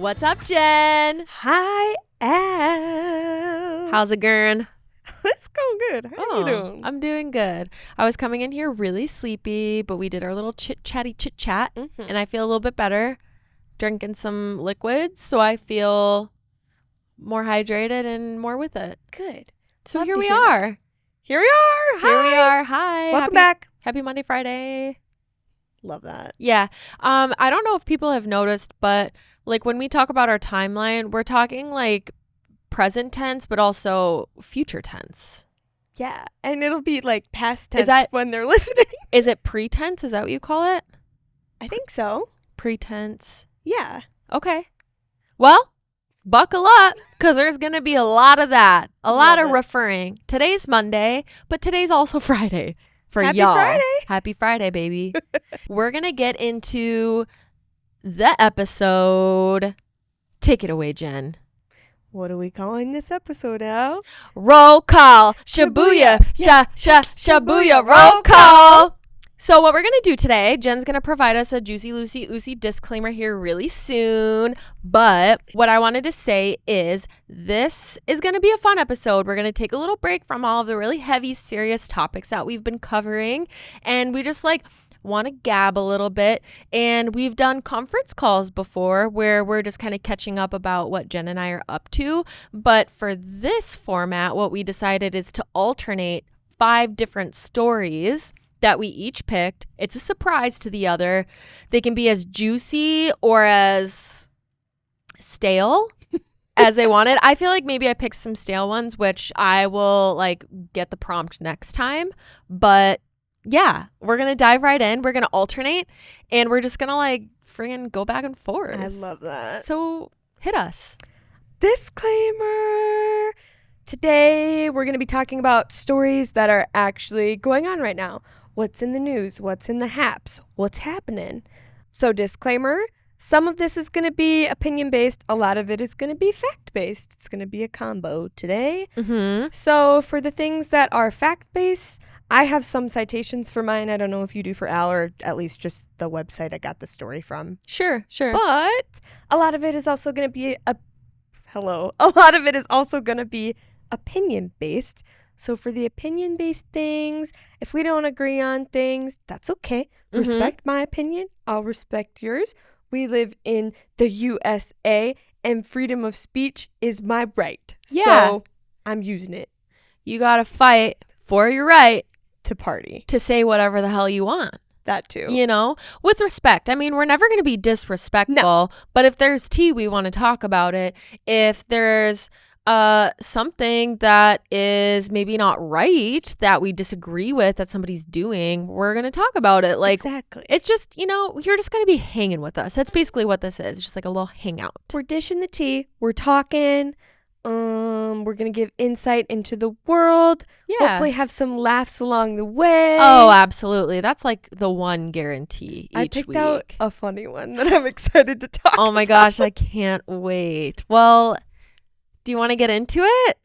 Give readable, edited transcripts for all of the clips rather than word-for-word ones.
What's up, Jen? Hi, Al. How's it going? It's going good. How are you doing? I'm doing good. I was coming in here really sleepy, but we did our little chit chat, and I feel a little bit better. Drinking some liquids, so I feel more hydrated and more with it. Good. So Love here to we hear that. are. Here we are. Hi. Here we are. Hi. Welcome back. Happy Monday, Friday. Love that. Yeah. I don't know if people have noticed, but like when we talk about our timeline, we're talking like present tense, but also future tense. Yeah. And it'll be like past tense when they're listening. Is it pretense? Is that what you call it? I think so. Pretense. Yeah. Okay. Well, buckle up because there's going to be a lot of that. A lot of referring. Today's Monday, but today's also Friday for Happy y'all. Friday. Happy Friday, baby. We're going to get into the episode. Take it away, Jen. What are we calling this episode, Al? Roll call. Shibuya. Shibuya. Roll call. So what we're going to do today, Jen's going to provide us a juicy, loosey disclaimer here really soon. But what I wanted to say is this is going to be a fun episode. We're going to take a little break from all of the really heavy, serious topics that we've been covering. And we just want to gab a little bit. And we've done conference calls before where we're just kind of catching up about what Jen and I are up to. But for this format, what we decided is to alternate 5 different stories that we each picked. It's a surprise to the other. They can be as juicy or as stale as they wanted. I feel like maybe I picked some stale ones, which I will get the prompt next time. But yeah, we're going to dive right in. We're going to alternate and we're just going to friggin' go back and forth. I love that. So hit us. Disclaimer. Today, we're going to be talking about stories that are actually going on right now. What's in the news? What's in the haps? What's happening? So disclaimer, some of this is going to be opinion-based. A lot of it is going to be fact-based. It's going to be a combo today. So for the things that are fact-based, I have some citations for mine. I don't know if you do for Al, or at least just the website I got the story from. Sure. But a lot of it is also going to be A lot of it is also going to be opinion-based. So for the opinion-based things, if we don't agree on things, that's okay. Respect my opinion. I'll respect yours. We live in the USA, and freedom of speech is my right. Yeah. So I'm using it. You got to fight for your right to party. To say whatever the hell you want. That too. With respect. I mean, we're never going to be disrespectful, but if there's tea, we want to talk about it. If there's something that is maybe not right that we disagree with that somebody's doing, we're going to talk about it. Exactly. It's just, you're just going to be hanging with us. That's basically what this is. It's just like a little hangout. We're dishing the tea. We're talking. We're going to give insight into the world. Yeah. Hopefully have some laughs along the way. Oh, absolutely. That's the one guarantee each week. I picked out a funny one that I'm excited to talk about. Oh my gosh, I can't wait. Well, do you want to get into it?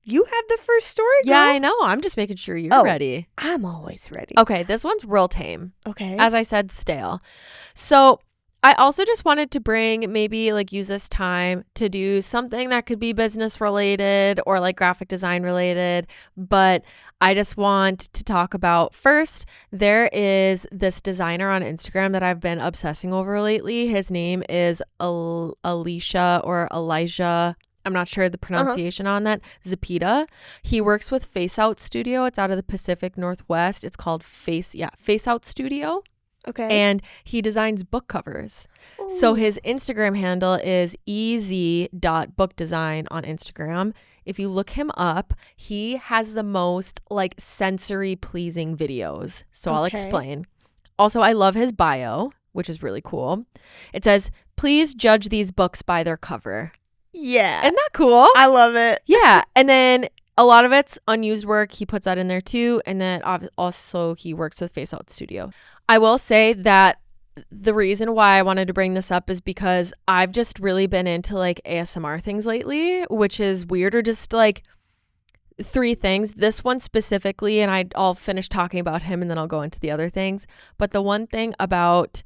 You have the first story, girl? Yeah, I know. I'm just making sure you're ready. I'm always ready. Okay, this one's real tame. Okay. As I said, stale. So I also just wanted to use this time to do something that could be business related or graphic design related. But I just want to talk about first, there is this designer on Instagram that I've been obsessing over lately. His name is Elijah. I'm not sure the pronunciation on that. Zapita. He works with Face Out Studio. It's out of the Pacific Northwest. It's called Face Out Studio. Okay. And he designs book covers. Ooh. So his Instagram handle is ez.bookdesign on Instagram. If you look him up, he has the most sensory pleasing videos. So I'll explain. Also, I love his bio, which is really cool. It says, "Please judge these books by their cover." Yeah. Isn't that cool? I love it. Yeah. And then a lot of it's unused work. He puts that in there too. And then also he works with Face Out Studio. I will say that the reason why I wanted to bring this up is because I've just really been into ASMR things lately, which is weird, or just 3 things. This one specifically, and I'll finish talking about him and then I'll go into the other things. But the one thing about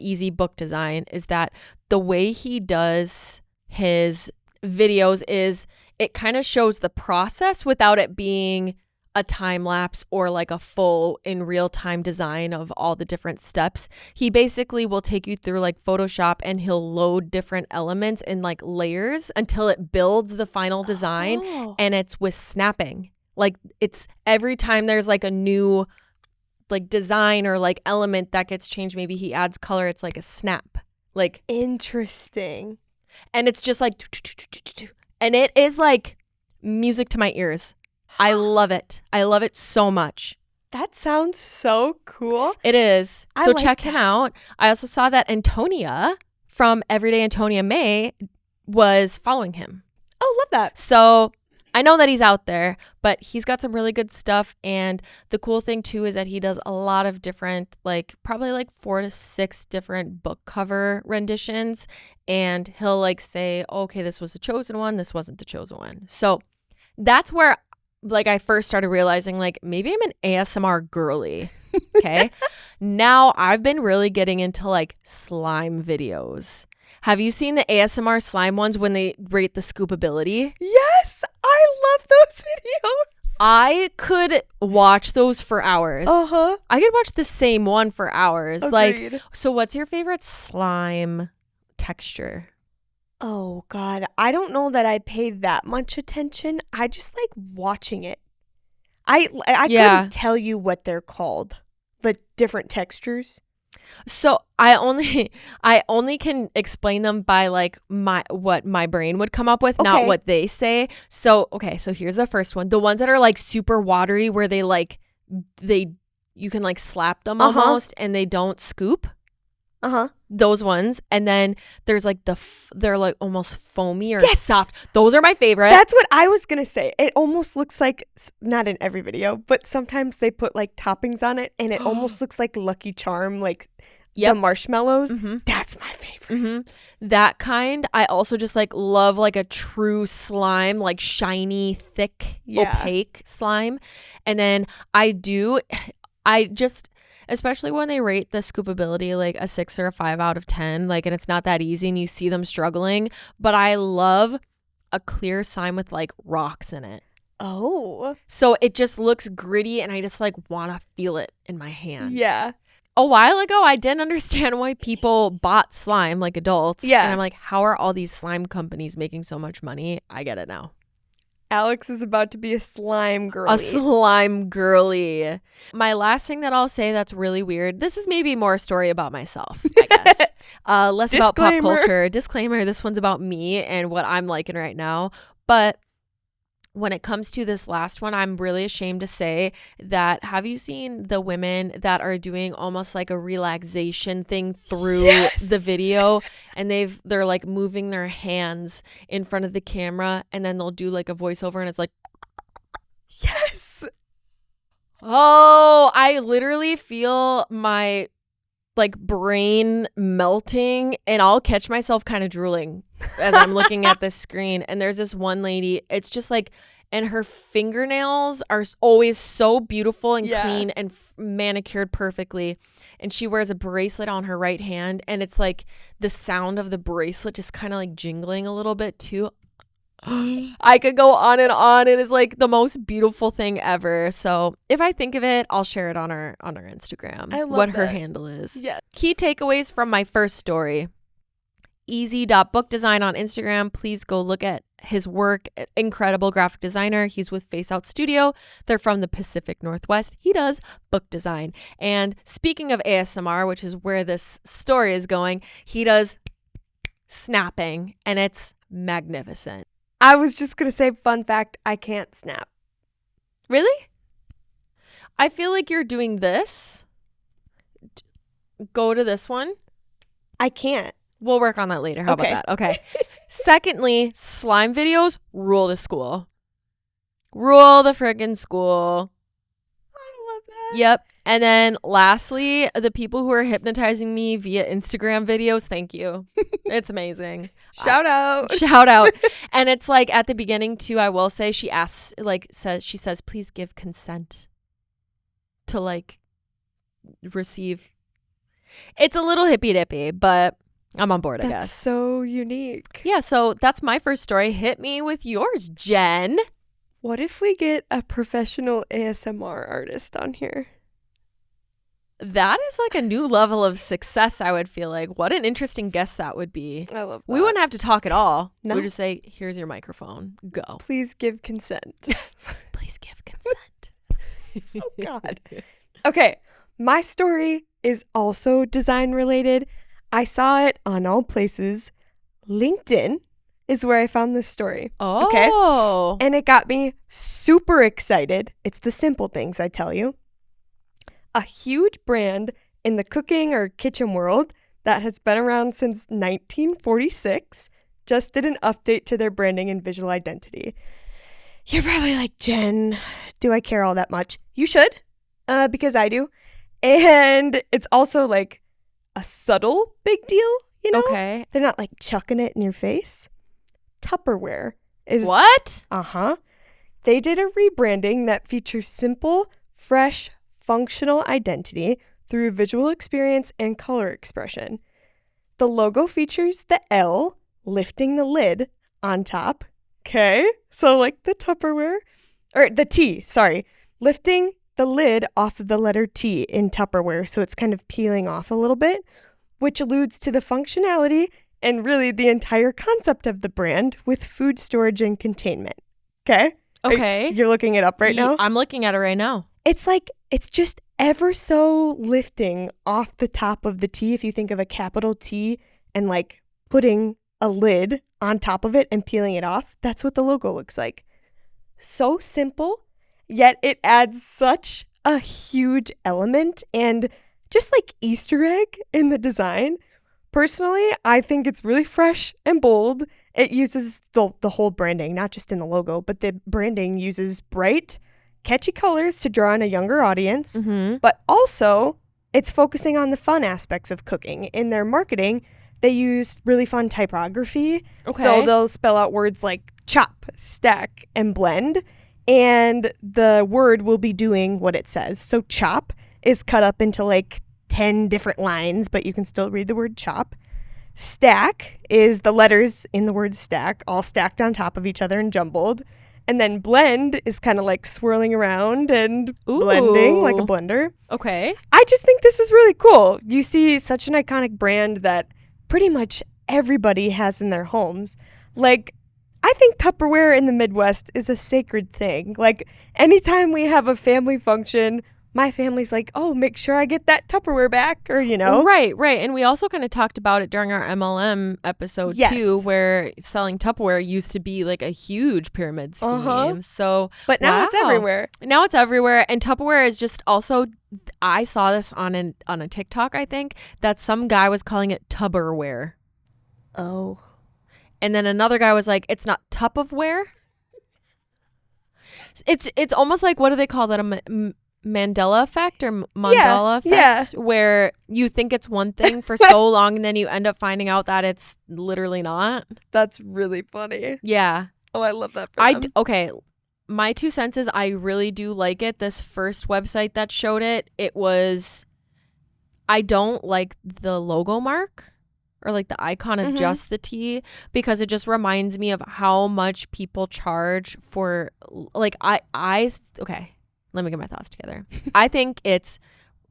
Easy Book Design is that the way he does his videos is it kind of shows the process without it being a time lapse or like a full in real time design of all the different steps. He basically will take you through like Photoshop and he'll load different elements in like layers until it builds the final design. And it's with snapping. Like it's every time there's like a new like design or like element that gets changed, maybe he adds color, it's like a snap. Like interesting. And it's just like and it is like music to my ears. I love it. I love it so much. That sounds so cool. It is. I So like check that. him out. I also saw that Antonia from Everyday Antonia May was following him. Oh, love that. So I know that he's out there, but he's got some really good stuff. And the cool thing too is that he does a lot of different, like probably like 4 to 6 different book cover renditions. And he'll like say, okay, this was the chosen one. This wasn't the chosen one. So that's where like I first started realizing like maybe I'm an ASMR girly. Okay. Now I've been really getting into like slime videos. Have you seen the ASMR slime ones when they rate the scoopability? Yes, I love those videos. I could watch those for hours. Uh-huh. I could watch the same one for hours. Like, Agreed. so what's your favorite slime texture? Oh, God. I don't know that I pay that much attention. I just like watching it. I Yeah. couldn't tell you what they're called. The different textures. So I only can explain them by like what my brain would come up with, not Okay. what they say. So here's the first one. The ones that are like super watery where you can like slap them Uh-huh. almost and they don't scoop. Uh-huh. Those ones. And then there's like they're like almost foamy or Yes! soft. Those are my favorite. That's what I was going to say. It almost looks like, not in every video, but sometimes they put like toppings on it and it almost looks like Lucky Charm, like Yep. the marshmallows. Mm-hmm. That's my favorite. Mm-hmm. That kind. I also just like love like a true slime, like shiny, thick, Yeah. opaque slime. And then especially when they rate the scoopability like a 6 or a 5 out of 10, like, and it's not that easy and you see them struggling, but I love a clear slime with like rocks in it. Oh. So it just looks gritty and I just like want to feel it in my hand. Yeah. A while ago, I didn't understand why people bought slime like adults. Yeah. And I'm like, how are all these slime companies making so much money? I get it now. Alex is about to be a slime girl. A slime girly. My last thing that I'll say that's really weird. This is maybe more a story about myself, I guess. Less about pop Disclaimer. culture. Disclaimer, this one's about me and what I'm liking right now. But when it comes to this last one, I'm really ashamed to say that have you seen the women that are doing almost like a relaxation thing through Yes! the video and they're like moving their hands in front of the camera and then they'll do like a voiceover and it's like, Yes. oh, I literally feel my like brain melting and I'll catch myself kind of drooling as I'm looking at this screen. And there's this one lady, it's just like, and her fingernails are always so beautiful and Yeah. clean and manicured perfectly. And she wears a bracelet on her right hand. And it's like the sound of the bracelet just kind of like jingling a little bit too. I could go on and on. It is like the most beautiful thing ever. So if I think of it, I'll share it on our Instagram. I love what her that. handle is. Yeah. Key takeaways from my first story. Easy.bookdesign on Instagram. Please go look at his work. Incredible graphic designer. He's with Face Out Studio. They're from the Pacific Northwest. He does book design. And speaking of ASMR, which is where this story is going, he does snapping and it's magnificent. I was just going to say, fun fact, I can't snap. Really? I feel like you're doing this. Go to this one. I can't. We'll work on that later. How Okay. about that? Okay. Secondly, slime videos rule the school. Rule the friggin' school. I love that. Yep. And then lastly, the people who are hypnotizing me via Instagram videos, thank you. It's amazing. Shout out. Shout out. And it's like at the beginning too, I will say she says, please give consent to like receive. It's a little hippy dippy, but I'm on board, I That's guess. so unique. Yeah, so that's my first story. Hit me with yours, Jen. What if we get a professional ASMR artist on here? That is like a new level of success, I would feel like. What an interesting guest that would be. I love that. We wouldn't have to talk at all. No. We'd just say, here's your microphone. Go. Please give consent. Please give consent. Oh, God. Okay, my story is also design related. I saw it on all places. LinkedIn is where I found this story. Oh. And it got me super excited. It's the simple things, I tell you. A huge brand in the cooking or kitchen world that has been around since 1946 just did an update to their branding and visual identity. You're probably like, Jen, do I care all that much? You should, because I do. And it's also like a subtle big deal, you know? Okay. They're not like chucking it in your face. Tupperware is... What? Uh-huh. They did a rebranding that features simple, fresh, functional identity through visual experience and color expression. The logo features the L lifting the lid on top. Okay, so like the Tupperware, or the T, sorry, lifting the lid off of the letter T in Tupperware, so it's kind of peeling off a little bit, which alludes to the functionality and really the entire concept of the brand with food storage and containment. Okay? Okay. You're looking it up right now? I'm looking at it right now. It's like, it's just ever so lifting off the top of the T. If you think of a capital T and like putting a lid on top of it and peeling it off, that's what the logo looks like. So simple, yet it adds such a huge element and just like Easter egg in the design. Personally, I think it's really fresh and bold. It uses the whole branding, not just in the logo, but the branding uses bright, catchy colors to draw in a younger audience, but also it's focusing on the fun aspects of cooking. In their marketing, they use really fun typography. Okay. So they'll spell out words like chop, stack, and blend, and the word will be doing what it says. So chop is cut up into like 10 different lines, but you can still read the word chop. Stack is the letters in the word stack, all stacked on top of each other and jumbled. And then blend is kind of like swirling around and blending like a blender. Okay. I just think this is really cool. You see such an iconic brand that pretty much everybody has in their homes. Like, I think Tupperware in the Midwest is a sacred thing. Like, anytime we have a family function, my family's like, oh, make sure I get that Tupperware back, or, you know. Right. And we also kind of talked about it during our MLM episode, too, where selling Tupperware used to be like a huge pyramid scheme. So, but now it's everywhere. Now it's everywhere. And Tupperware is just also, I saw this on a TikTok, I think, that some guy was calling it Tupperware. Oh. And then another guy was like, it's not Tupperware. It's almost like, what do they call that? Mandela effect or Mandela effect, where you think it's one thing for so long and then you end up finding out that it's literally not. That's really funny. Yeah. Oh, I love that for them. Okay. My 2 cents is I really do like it. This first website that showed it, I don't like the logo mark or like the icon of just the T, because it just reminds me of how much people charge for like okay. Let me get my thoughts together. I think it's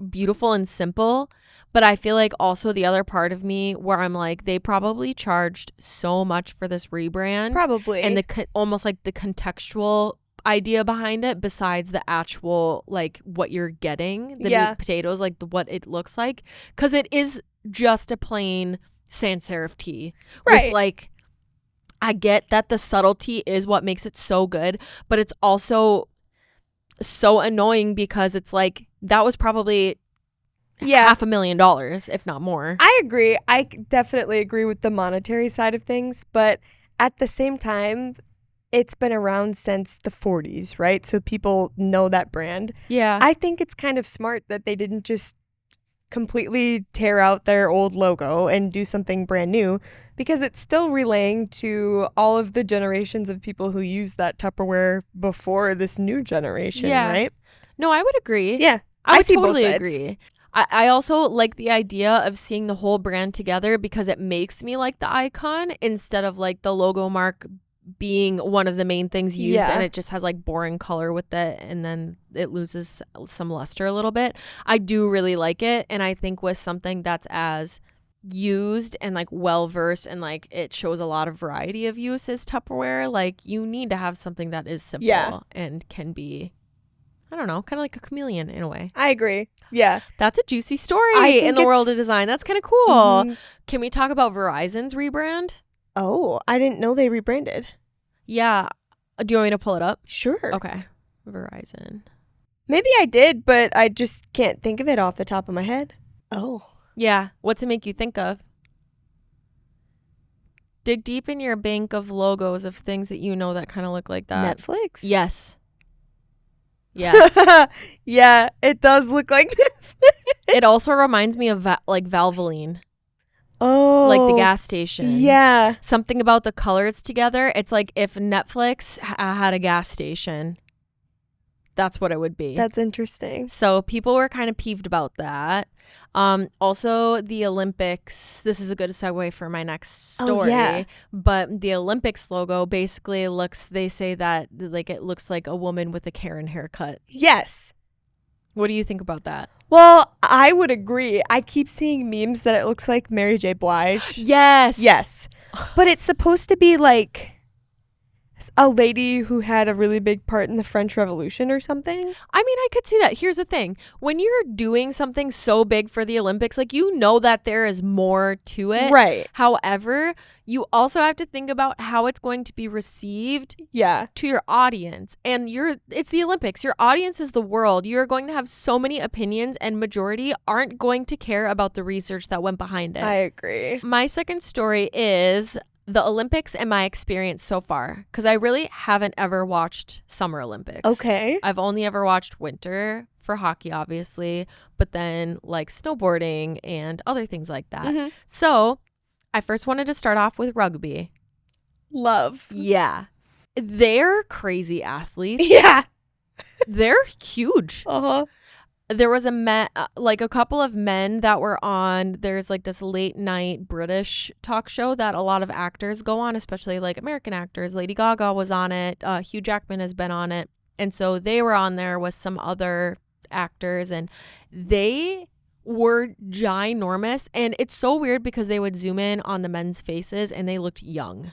beautiful and simple, but I feel like also the other part of me where I'm like, they probably charged so much for this rebrand. Probably. And almost like the contextual idea behind it, besides the actual, like what you're getting, the meat potatoes, like what it looks like. Because it is just a plain sans serif tea. Right. With like, I get that the subtlety is what makes it so good, but it's also so annoying because it's like that was probably $500,000, if not more. I agree. I definitely agree with the monetary side of things, but at the same time, it's been around since the 40s, right? So people know that brand. Yeah. I think it's kind of smart that they didn't just completely tear out their old logo and do something brand new, because it's still relaying to all of the generations of people who use that Tupperware before this new generation, right? No, I would agree. Yeah. I would see both totally sides. agree. I also like the idea of seeing the whole brand together because it makes me like the icon instead of like the logo mark being one of the main things used, Yeah. and it just has like boring color with it, and then it loses some luster a little bit. I do really like it, and I think with something that's as used and like well versed and like it shows a lot of variety of use as Tupperware, like you need to have something that is simple and can be, I don't know, kind of like a chameleon in a way. I agree. Yeah. That's a juicy story in the world of design. That's kind of cool. Mhm. Can we talk about Verizon's rebrand? Oh, I didn't know they rebranded. Yeah. Do you want me to pull it up? Sure. Okay. Verizon. Maybe I did, but I just can't think of it off the top of my head. Oh. Yeah. What's it make you think of? Dig deep in your bank of logos of things that you know that kind of look like that. Netflix? Yes. Yes. Yeah, it does look like Netflix. It also reminds me of like Valvoline, Oh. like the gas station. Yeah. Something about the colors together. It's like if Netflix had a gas station. That's what it would be. That's interesting. So people were kind of peeved about that. Also, the Olympics. This is a good segue for my next story. Oh, yeah. But the Olympics logo basically looks, they say that like it looks like a woman with a Karen haircut. Yes. What do you think about that? Well, I would agree. I keep seeing memes that it looks like Mary J. Blige. Yes. Yes. But it's supposed to be like a lady who had a really big part in the French Revolution or something. I mean, I could see that. Here's the thing. When you're doing something so big for the Olympics, like you know that there is more to it. Right. However, you also have to think about how it's going to be received Yeah. to your audience. And it's the Olympics. Your audience is the world. You're going to have so many opinions, and majority aren't going to care about the research that went behind it. I agree. My second story is the Olympics and my experience so far, because I really haven't ever watched Summer Olympics. Okay. I've only ever watched winter for hockey, obviously, but then like snowboarding and other things like that. Mhm. So I first wanted to start off with rugby. Love. Yeah. They're crazy athletes. Yeah. They're huge. Uh-huh. There was a couple of men that were on, there's like this late night British talk show that a lot of actors go on, especially like American actors. Lady Gaga was on it. Hugh Jackman has been on it. And so they were on there with some other actors, and they were ginormous. And it's so weird because they would zoom in on the men's faces and they looked young.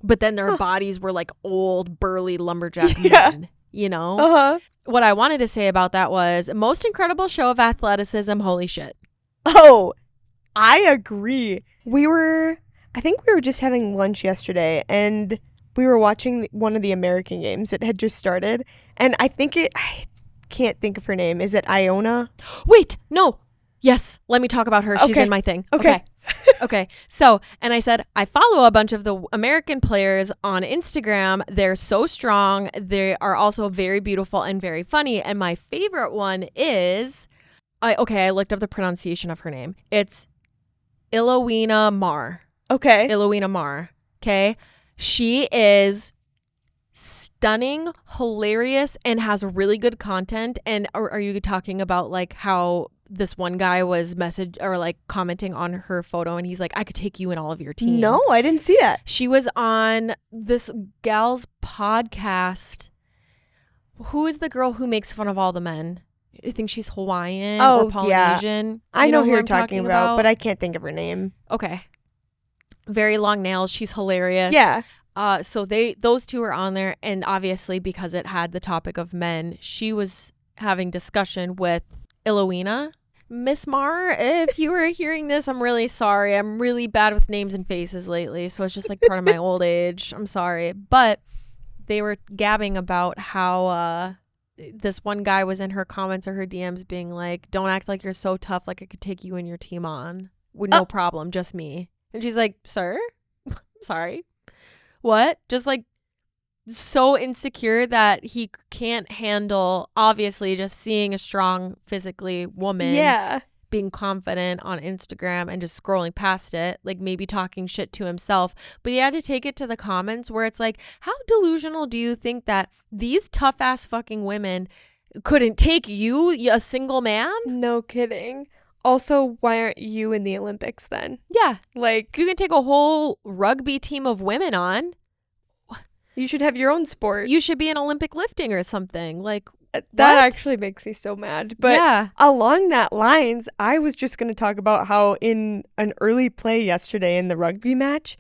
But then their bodies were like old, burly lumberjack men, you know? Uh-huh. What I wanted to say about that was most incredible show of athleticism. Holy shit. Oh, I agree. I think we were just having lunch yesterday, and we were watching one of the American games. It had just started, and I can't think of her name. Is it Iona? Wait, no. Yes, let me talk about her. She's Okay. in my thing. Okay. Okay. So, and I said, I follow a bunch of the American players on Instagram. They're so strong. They are also very beautiful and very funny. And my favorite one is, I looked up the pronunciation of her name. It's Ilowina Mar. Okay. Ilowina Mar. Okay. She is stunning, hilarious, and has really good content. And are you talking about like how this one guy was commenting on her photo, and he's like, I could take you and all of your team. No, I didn't see that. She was on this gal's podcast. Who is the girl who makes fun of all the men? I think she's Hawaiian or Polynesian. Yeah. I know who you're I'm talking about, but I can't think of her name. Okay. Very long nails. She's hilarious. Yeah. So those two were on there, and obviously because it had the topic of men, she was having discussion with Ilowina. Miss Mar, if you were hearing this, I'm really sorry. I'm really bad with names and faces lately, so it's just like part of my old age. I'm sorry. But they were gabbing about how this one guy was in her comments or her DMs being like, don't act like you're so tough, like I could take you and your team on with no problem, just me. And she's like, sir? I'm sorry. What? Just like so insecure that he can't handle, obviously, just seeing a strong physically woman being confident on Instagram and just scrolling past it, like maybe talking shit to himself. But he had to take it to the comments where it's like, how delusional do you think that these tough ass fucking women couldn't take you, a single man? No kidding. Also, why aren't you in the Olympics then? Yeah. Like, If you can take a whole rugby team of women on, you should have your own sport. you should be in Olympic lifting or something. Like, That what? actually makes me so mad. But yeah. along that lines, I was just going to talk about how in an early play yesterday in the rugby match,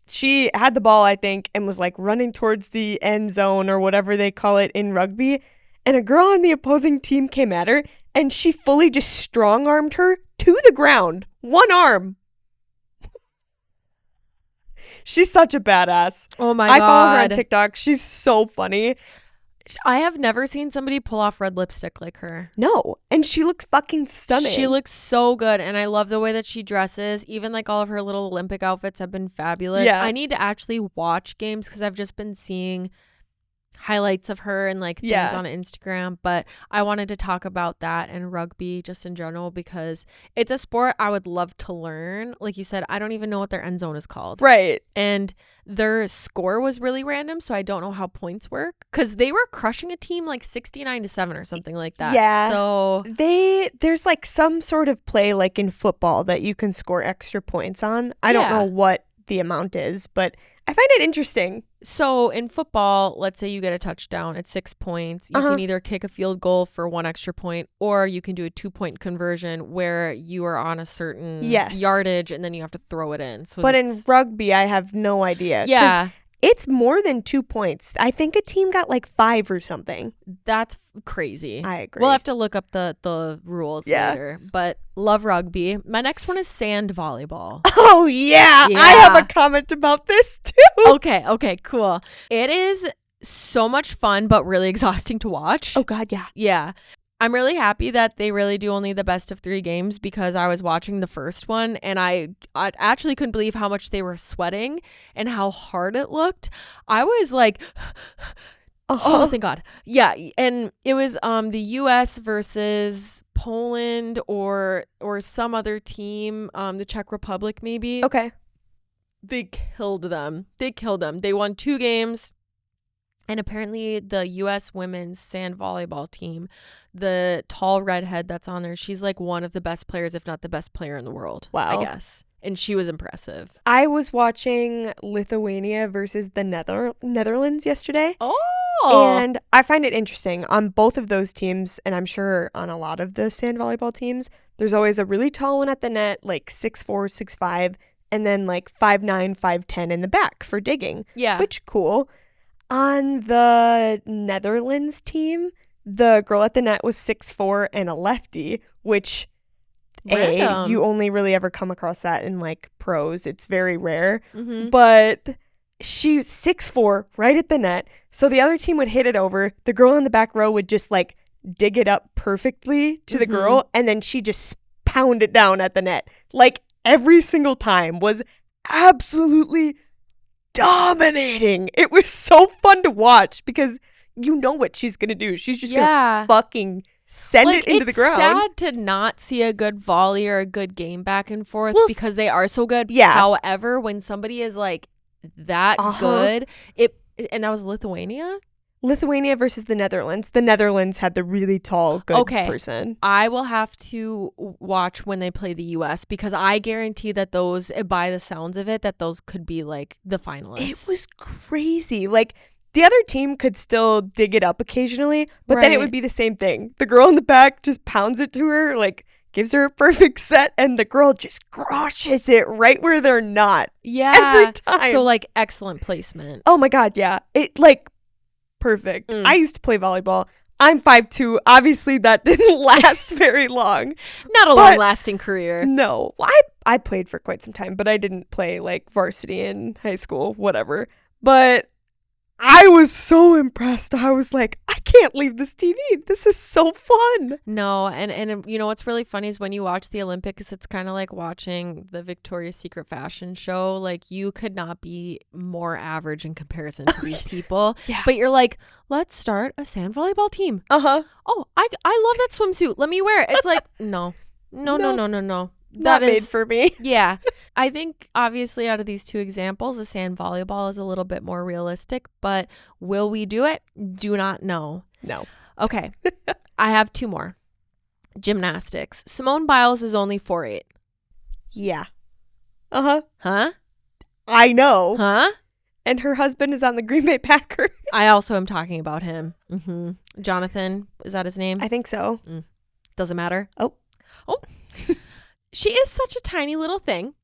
she had the ball, I think, and was like running towards the end zone or whatever they call it in rugby. And a girl on the opposing team came at her and she fully just strong-armed her to the ground. One arm. She's such a badass. Oh my I God. follow her on TikTok. She's so funny. I have never seen somebody pull off red lipstick like her. No. And she looks fucking stunning. She looks so good, and I love the way that she dresses. Even like all of her little Olympic outfits have been fabulous. Yeah. I need to actually watch games because I've just been seeing highlights of her and like things Yeah. on Instagram, but I wanted to talk about that and rugby just in general because it's a sport I would love to learn. Like you said, I don't even know what their end zone is called. Right. And their score was really random, so I don't know how points work because they were crushing a team like 69-7 or something like that. Yeah. So There's like some sort of play like in football that you can score extra points on. I don't Yeah. know what the amount is, but I find it interesting. So in football, let's say you get a touchdown, it's 6 points. You can either kick a field goal for 1 extra point, or you can do a 2-point conversion where you are on a certain Yes. yardage and then you have to throw it in. So But in it's- rugby, I have no idea. 'Cause yeah, it's more than 2 points. I think a team got like 5 or something. that's crazy. I agree. We'll have to look up the rules Yeah. later. But love rugby. My next one is sand volleyball. Oh, yeah. I have Yeah. a comment about this too. Okay, cool. It is so much fun, but really exhausting to watch. Oh, God, yeah. Yeah. I'm really happy that they really do only the best of 3 games because I was watching the first one and I actually couldn't believe how much they were sweating and how hard it looked. I was like, oh, thank God. Yeah. And it was the US versus Poland or some other team, the Czech Republic maybe. Okay. They killed them. They won 2 games. And apparently the U.S. women's sand volleyball team, the tall redhead that's on there, she's like one of the best players, if not the best player in the world. Wow. I guess. And she was impressive. I was watching Lithuania versus the Netherlands yesterday. Oh. And I find it interesting on both of those teams, and I'm sure on a lot of the sand volleyball teams, there's always a really tall one at the net, like 6'4", 6'5", and then like 5'9", 5'10" in the back for digging. Yeah. Which, cool. On the Netherlands team, the girl at the net was 6'4" and a lefty, which, Random. you only really ever come across that in like pros. It's very rare. Mhm. But she's 6'4" right at the net. So the other team would hit it over. The girl in the back row would just like dig it up perfectly to the girl. And then she just pound it down at the net. Like every single time was absolutely dominating. It was so fun to watch because you know what she's going to do. She's just going to fucking send Like, it into the ground. It's sad to not see a good volley or a good game back and forth Well, because they are so good. yeah. However, when somebody is like that good, and that was Lithuania. Lithuania versus the Netherlands. The Netherlands had the really tall, good person. I will have to watch when they play the U.S. because I guarantee that those, by the sounds of it, that those could be like the finalists. It was crazy. Like, the other team could still dig it up occasionally, but then it Right. would be the same thing. The girl in the back just pounds it to her, like, gives her a perfect set, and the girl just crushes it right where they're not. Yeah. Every time. So, like, excellent placement. Oh my God, yeah. It, like, perfect. I used to play volleyball. I'm 5'2". Obviously, that didn't last very long. Not a long-lasting career. No. Well, I played for quite some time, but I didn't play, like, varsity in high school, whatever. But I was so impressed. I was like, I can't leave this TV. This is so fun. No, and you know what's really funny is when you watch the Olympics, it's kind of like watching the Victoria's Secret fashion show. Like, you could not be more average in comparison to these people. Yeah. But you're like, let's start a sand volleyball team. Uh-huh. Oh, I love that swimsuit. Let me wear it. It's like, no. Not made for me. Yeah. I think obviously out of these 2 examples, the sand volleyball is a little bit more realistic, but will we do it? Do not know. No. Okay. I have 2 more. Gymnastics. Simone Biles is only 4'8". Yeah. Uh-huh. Huh? I know. Huh? And her husband is on the Green Bay Packers. I also am talking about him. Jonathan, is that his name? I think so. Doesn't matter. Oh. She is such a tiny little thing.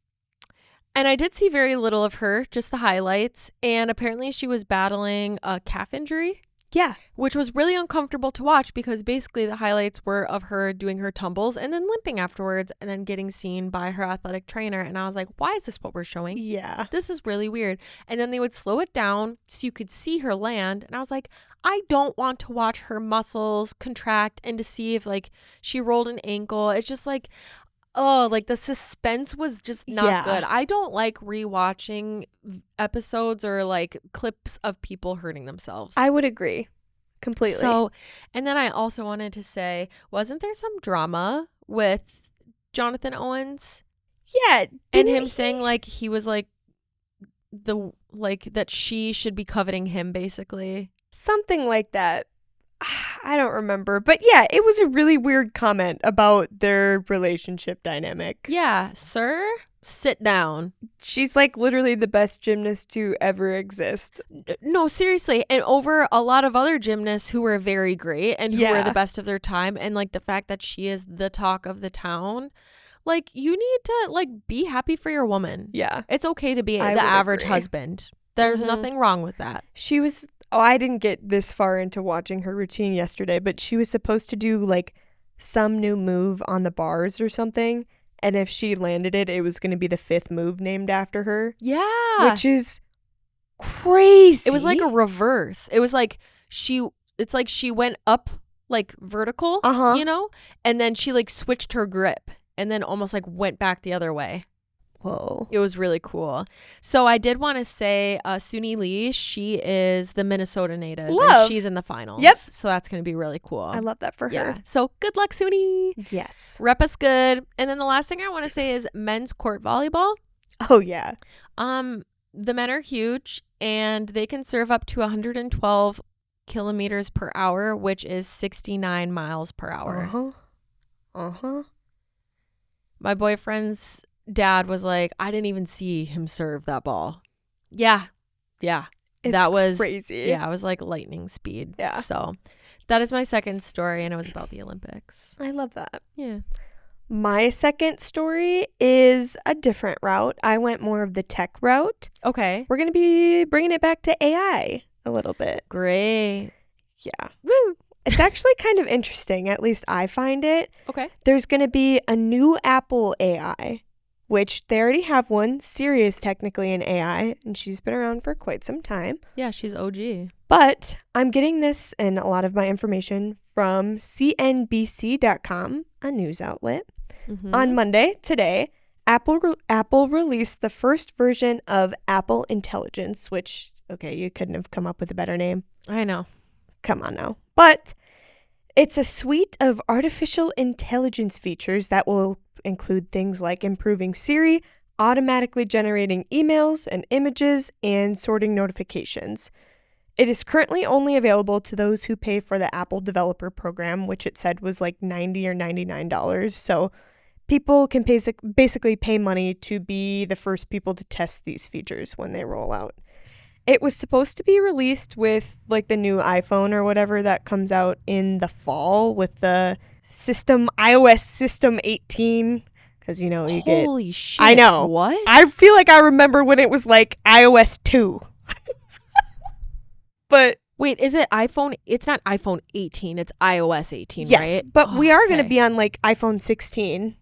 And I did see very little of her, just the highlights. And apparently she was battling a calf injury. Yeah. Which was really uncomfortable to watch because basically the highlights were of her doing her tumbles and then limping afterwards and then getting seen by her athletic trainer. And I was like, why is this what we're showing? Yeah. This is really weird. And then they would slow it down so you could see her land. And I was like, I don't want to watch her muscles contract and to see if like she rolled an ankle. It's just like, oh, like the suspense was just not good. I don't like rewatching episodes or like clips of people hurting themselves. I would agree completely. So, and then I also wanted to say, wasn't there some drama with Jonathan Owens? Yeah. And him saying like he was like that she should be coveting him basically. Something like that. I don't remember. But yeah, it was a really weird comment about their relationship dynamic. Yeah, sir, sit down. She's like literally the best gymnast to ever exist. No, seriously. And over a lot of other gymnasts who were very great and who were the best of their time. And like the fact that she is the talk of the town. Like you need to like be happy for your woman. Yeah. It's okay to be the would average agree. husband. There's nothing wrong with that. She was, I didn't get this far into watching her routine yesterday, but she was supposed to do like some new move on the bars or something. And if she landed it, it was going to be the 5th move named after her. Yeah. Which is crazy. It was like a reverse. It was like it's like she went up like vertical, you know, and then she like switched her grip and then almost like went back the other way. Whoa. It was really cool. So I did want to say Suni Lee, she is the Minnesota native. Love. And she's in the finals. Yep. So that's going to be really cool. I love that for Yeah. her. So good luck, Suni. Yes. Rep us good. And then the last thing I want to say is men's court volleyball. Oh, yeah. The men are huge and they can serve up to 112 kilometers per hour, which is 69 miles per hour. My boyfriend's dad was like, I didn't even see him serve that ball. Yeah. That was crazy. Yeah, it was like lightning speed. Yeah. So that is my second story and it was about the Olympics. I love that. Yeah. My second story is a different route. I went more of the tech route. Okay. We're going to be bringing it back to AI a little bit. Great. Yeah. Woo. It's actually kind of interesting. At least I find it. Okay. There's going to be a new Apple AI, which they already have one. Siri is technically an AI, and she's been around for quite some time. Yeah, she's OG. But I'm getting this and a lot of my information from CNBC.com, a news outlet. On Monday, today, Apple released the first version of Apple Intelligence, which, okay, you couldn't have come up with a better name. I know. Come on now. But it's a suite of artificial intelligence features that will include things like improving Siri, automatically generating emails and images, and sorting notifications. It is currently only available to those who pay for the Apple Developer Program, which it said was like $90 or $99. So people can basically pay money to be the first people to test these features when they roll out. It was supposed to be released with like the new iPhone or whatever that comes out in the fall with the iOS system 18. Because, you know, you get... Holy shit. I know. What? I feel like I remember when it was like iOS 2. But... Wait, is it iPhone? It's not iPhone 18. It's iOS 18, yes, right? Yes, but we are going to be on like iPhone 16.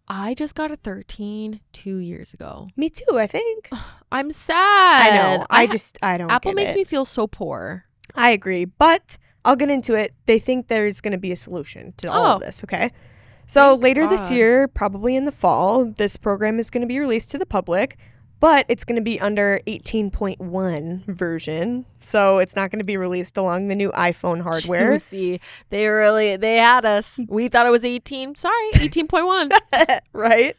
I just got a 13 2 years ago. Me too, I think. I'm sad. I know. I don't Apple get makes it. me feel so poor. I agree, but I'll get into it. They think there's going to be a solution to all of this, okay? So later this year, probably in the fall, this program is going to be released to the public, but it's going to be under 18.1 version. So it's not going to be released along the new iPhone hardware. Juicy. They had us. We thought it was 18. Sorry, 18.1. Right?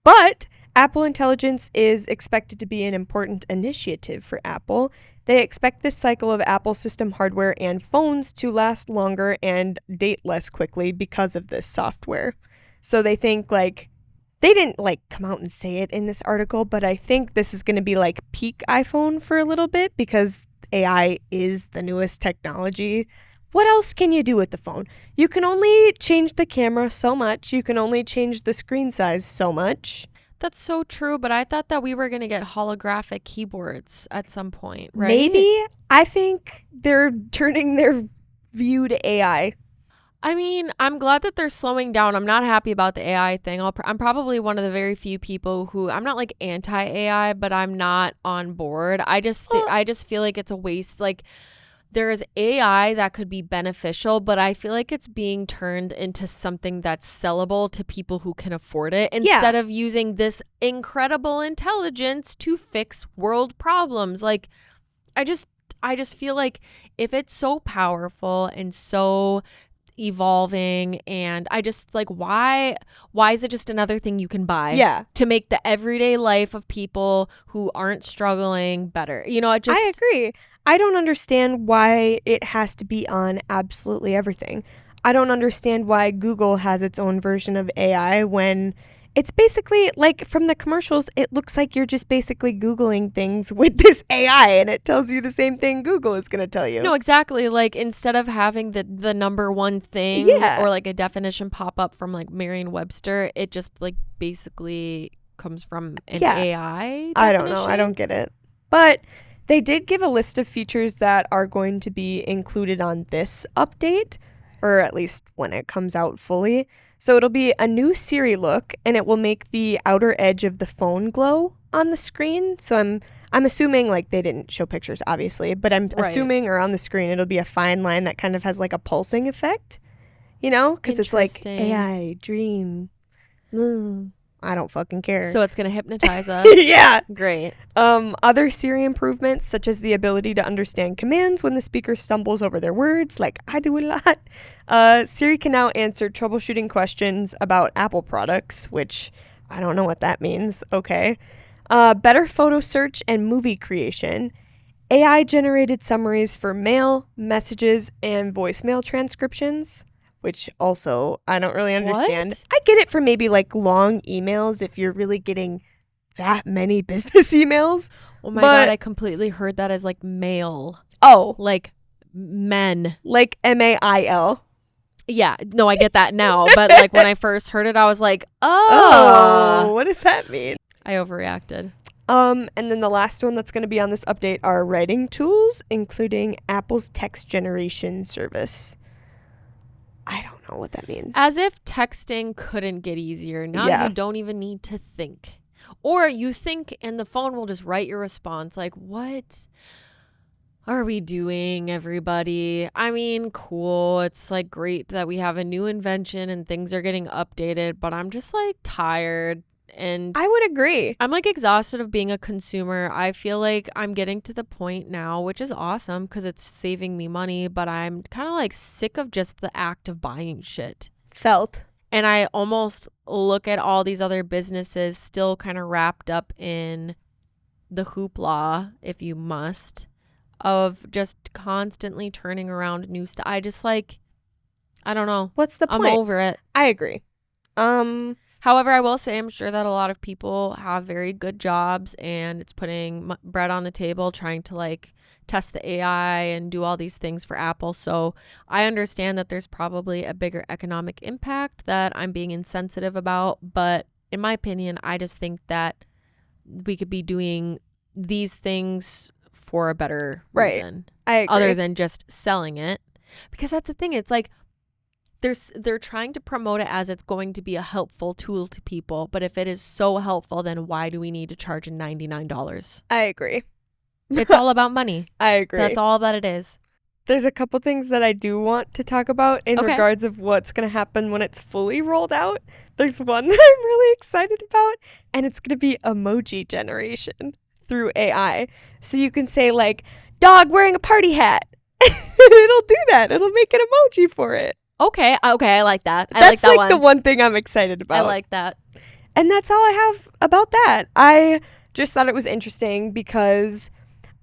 But Apple Intelligence is expected to be an important initiative for Apple. They expect this cycle of Apple system hardware and phones to last longer and date less quickly because of this software. So they think like, they didn't like come out and say it in this article, but I think this is going to be like peak iPhone for a little bit because AI is the newest technology. What else can you do with the phone? You can only change the camera so much. You can only change the screen size so much. That's so true, but I thought that we were going to get holographic keyboards at some point, right? Maybe. I think they're turning their view to AI. I mean, I'm glad that they're slowing down. I'm not happy about the AI thing. I'm probably one of the very few people who, I'm not like anti-AI, but I'm not on board. I just feel like it's a waste. Like, there is AI that could be beneficial, but I feel like it's being turned into something that's sellable to people who can afford it instead of using this incredible intelligence to fix world problems. Like, I just feel like if it's so powerful and so evolving, and I just like, why is it just another thing you can buy to make the everyday life of people who aren't struggling better? You know, I agree. I don't understand why it has to be on absolutely everything. I don't understand why Google has its own version of AI when it's basically like, from the commercials, it looks like you're just basically Googling things with this AI and it tells you the same thing Google is going to tell you. No, exactly. Like, instead of having the number one thing or like a definition pop up from like Merriam-Webster, it just like basically comes from an AI definition. I don't know. I don't get it. But they did give a list of features that are going to be included on this update, or at least when it comes out fully. So it'll be a new Siri look, and it will make the outer edge of the phone glow on the screen. So I'm assuming, like, they didn't show pictures, obviously, but I'm assuming, or on the screen, it'll be a fine line that kind of has like a pulsing effect, you know? Because it's like AI, dream. I don't fucking care. So it's going to hypnotize us. Yeah. Great. Other Siri improvements, such as the ability to understand commands when the speaker stumbles over their words, like I do a lot. Siri can now answer troubleshooting questions about Apple products, which I don't know what that means. Okay. Better photo search and movie creation. AI-generated summaries for mail, messages, and voicemail transcriptions, which also I don't really understand. What? I get it for maybe like long emails if you're really getting that many business emails. Oh my God, I completely heard that as like mail. Oh. Like men. Like MAIL. Yeah, no, I get that now. But like when I first heard it, I was like, oh, what does that mean? I overreacted. And then the last one that's going to be on this update are writing tools, including Apple's text generation service. I don't know what that means. As if texting couldn't get easier. Now you don't even need to think. Or you think and the phone will just write your response. Like, what are we doing, everybody? I mean, cool. It's like great that we have a new invention and things are getting updated, but I'm just like tired. And I would agree. I'm like exhausted of being a consumer. I feel like I'm getting to the point now, which is awesome because it's saving me money, but I'm kind of like sick of just the act of buying shit. Felt. And I almost look at all these other businesses still kind of wrapped up in the hoopla, if you must, of just constantly turning around new stuff. I just like, I don't know. What's the point? I'm over it. I agree. However, I will say I'm sure that a lot of people have very good jobs and it's putting bread on the table trying to like test the AI and do all these things for Apple. So I understand that there's probably a bigger economic impact that I'm being insensitive about. But in my opinion, I just think that we could be doing these things for a better reason. I agree. Other than just selling it. Because that's the thing. It's like, they're trying to promote it as it's going to be a helpful tool to people. But if it is so helpful, then why do we need to charge $99? I agree. It's all about money. I agree. That's all that it is. There's a couple things that I do want to talk about in regards of what's going to happen when it's fully rolled out. There's one that I'm really excited about, and it's going to be emoji generation through AI. So you can say like, dog wearing a party hat. It'll do that. It'll make an emoji for it. Okay, I like that. That's like the one thing I'm excited about. I like that. And that's all I have about that. I just thought it was interesting because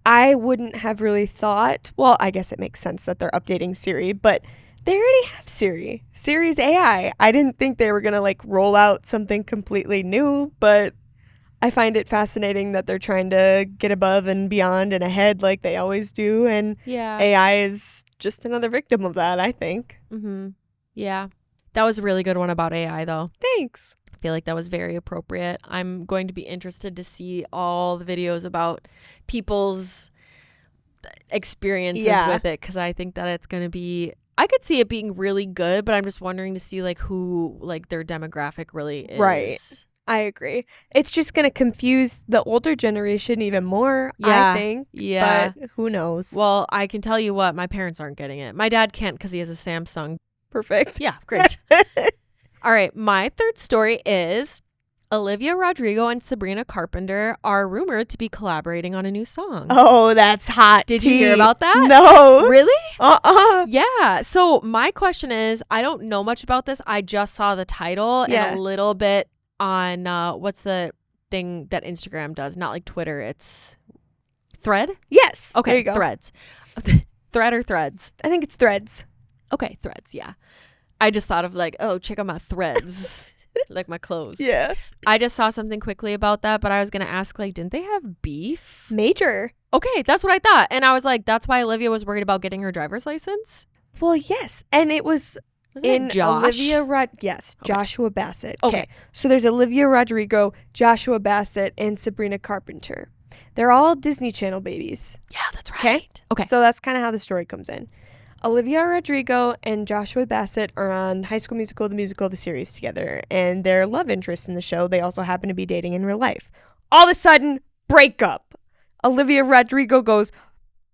I wouldn't have really thought, well, I guess it makes sense that they're updating Siri, but they already have Siri. Siri's AI. I didn't think they were going to like roll out something completely new, but I find it fascinating that they're trying to get above and beyond and ahead like they always do. And Yeah. AI is just another victim of that, I think. Mm-hmm. Yeah. That was a really good one about AI, though. Thanks. I feel like that was very appropriate. I'm going to be interested to see all the videos about people's experiences with it, because I think that it's going to be, I could see it being really good, but I'm just wondering to see like who like their demographic really is. Right. I agree. It's just going to confuse the older generation even more, Yeah. I think. Yeah. But who knows? Well, I can tell you what, my parents aren't getting it. My dad can't because he has a Samsung. Perfect. Yeah, great. All right. My third story is Olivia Rodrigo and Sabrina Carpenter are rumored to be collaborating on a new song. Oh, that's hot. Did you hear about that? No. Really? Uh-uh. Yeah. So my question is, I don't know much about this. I just saw the title and a little bit on what's the thing that Instagram does? Not like Twitter. It's Thread? Yes. Okay. There you go. Threads. Thread or Threads? I think it's Threads. Okay. Threads. Yeah. I just thought of like, oh, check out my threads. Like my clothes. Yeah. I just saw something quickly about that, but I was going to ask, like, didn't they have beef? Major. Okay, that's what I thought. And I was like, that's why Olivia was worried about getting her driver's license? Well, yes. And it was Wasn't it Josh? Yes, Okay. Joshua Bassett. Okay. So there's Olivia Rodrigo, Joshua Bassett, and Sabrina Carpenter. They're all Disney Channel babies. Yeah, that's right. Okay. So that's kind of how the story comes in. Olivia Rodrigo and Joshua Bassett are on High School Musical, the series together, and they're love interests in the show. They also happen to be dating in real life. All of a sudden, breakup. Olivia Rodrigo goes,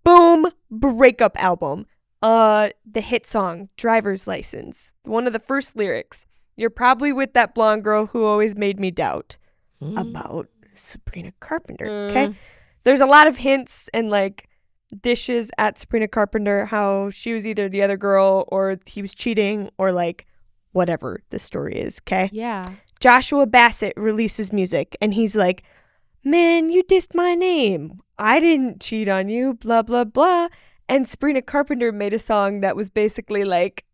boom, breakup album. The hit song, Driver's License. One of the first lyrics. You're probably with that blonde girl who always made me doubt. About Sabrina Carpenter, okay? There's a lot of hints and like dishes at Sabrina Carpenter, how she was either the other girl or he was cheating or like whatever the story is, okay? Yeah. Joshua Bassett releases music and he's like, man, you dissed my name. I didn't cheat on you, blah, blah, blah. And Sabrina Carpenter made a song that was basically like,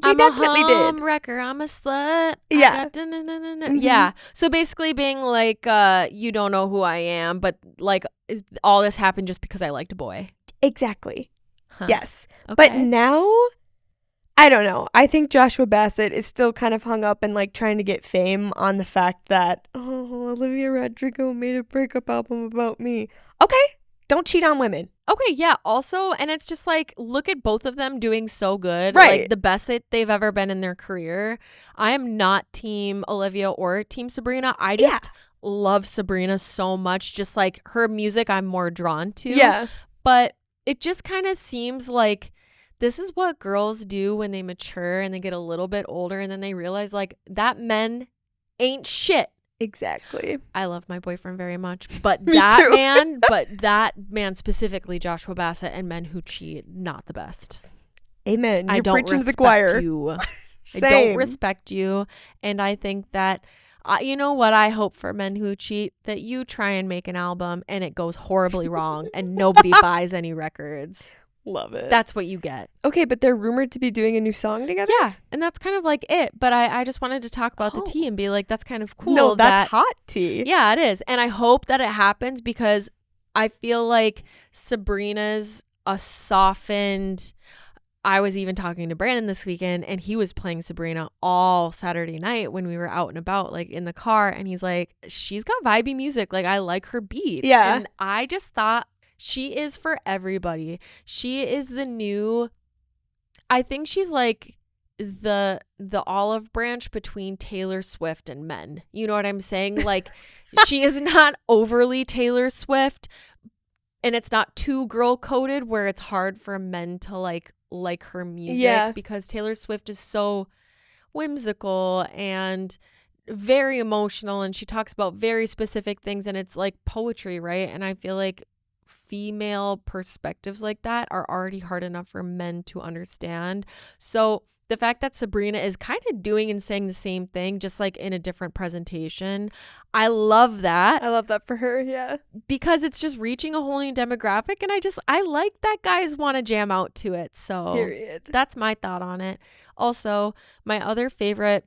you definitely a home did. wrecker. I'm a slut. Yeah. Yeah. So basically being like, you don't know who I am, but like all this happened just because I liked a boy. Exactly. Huh. Yes. Okay. But now, I don't know. I think Joshua Bassett is still kind of hung up and like trying to get fame on the fact that, oh, Olivia Rodrigo made a breakup album about me. Okay. Don't cheat on women. Okay, yeah. Also, and it's just like, look at both of them doing so good. Right. Like the best that they've ever been in their career. I am not team Olivia or team Sabrina. I just love Sabrina so much. Just like her music, I'm more drawn to. Yeah. But it just kind of seems like this is what girls do when they mature and they get a little bit older and then they realize like that men ain't shit. Exactly. I love my boyfriend very much, but Me that too. man specifically, Joshua Bassett, and men who cheat, not the best. Amen. You're I don't preaching to the respect choir. you. I Same. don't respect you, and I think that you know what I hope for men who cheat, that you try and make an album and it goes horribly wrong and nobody buys any records. Love it. That's what you get. Okay, but they're rumored to be doing a new song together? Yeah, and that's kind of like it. But I just wanted to talk about the tea and be like, that's kind of cool. No, that's hot tea. Yeah, it is. And I hope that it happens because I feel like Sabrina's a softened. I was even talking to Brandon this weekend and he was playing Sabrina all Saturday night when we were out and about, like in the car. And he's like, she's got vibey music. Like I like her beats. Yeah. And I just thought she is for everybody. She is the new, I think she's like the olive branch between Taylor Swift and men. You know what I'm saying? Like she is not overly Taylor Swift and it's not too girl coded where it's hard for men to like her music because Taylor Swift is so whimsical and very emotional and she talks about very specific things and it's like poetry, right? And I feel like female perspectives like that are already hard enough for men to understand. So the fact that Sabrina is kind of doing and saying the same thing, just like in a different presentation. I love that. I love that for her. Yeah. Because it's just reaching a whole new demographic. And I like that guys want to jam out to it. So Period. that's my thought on it. Also, my other favorite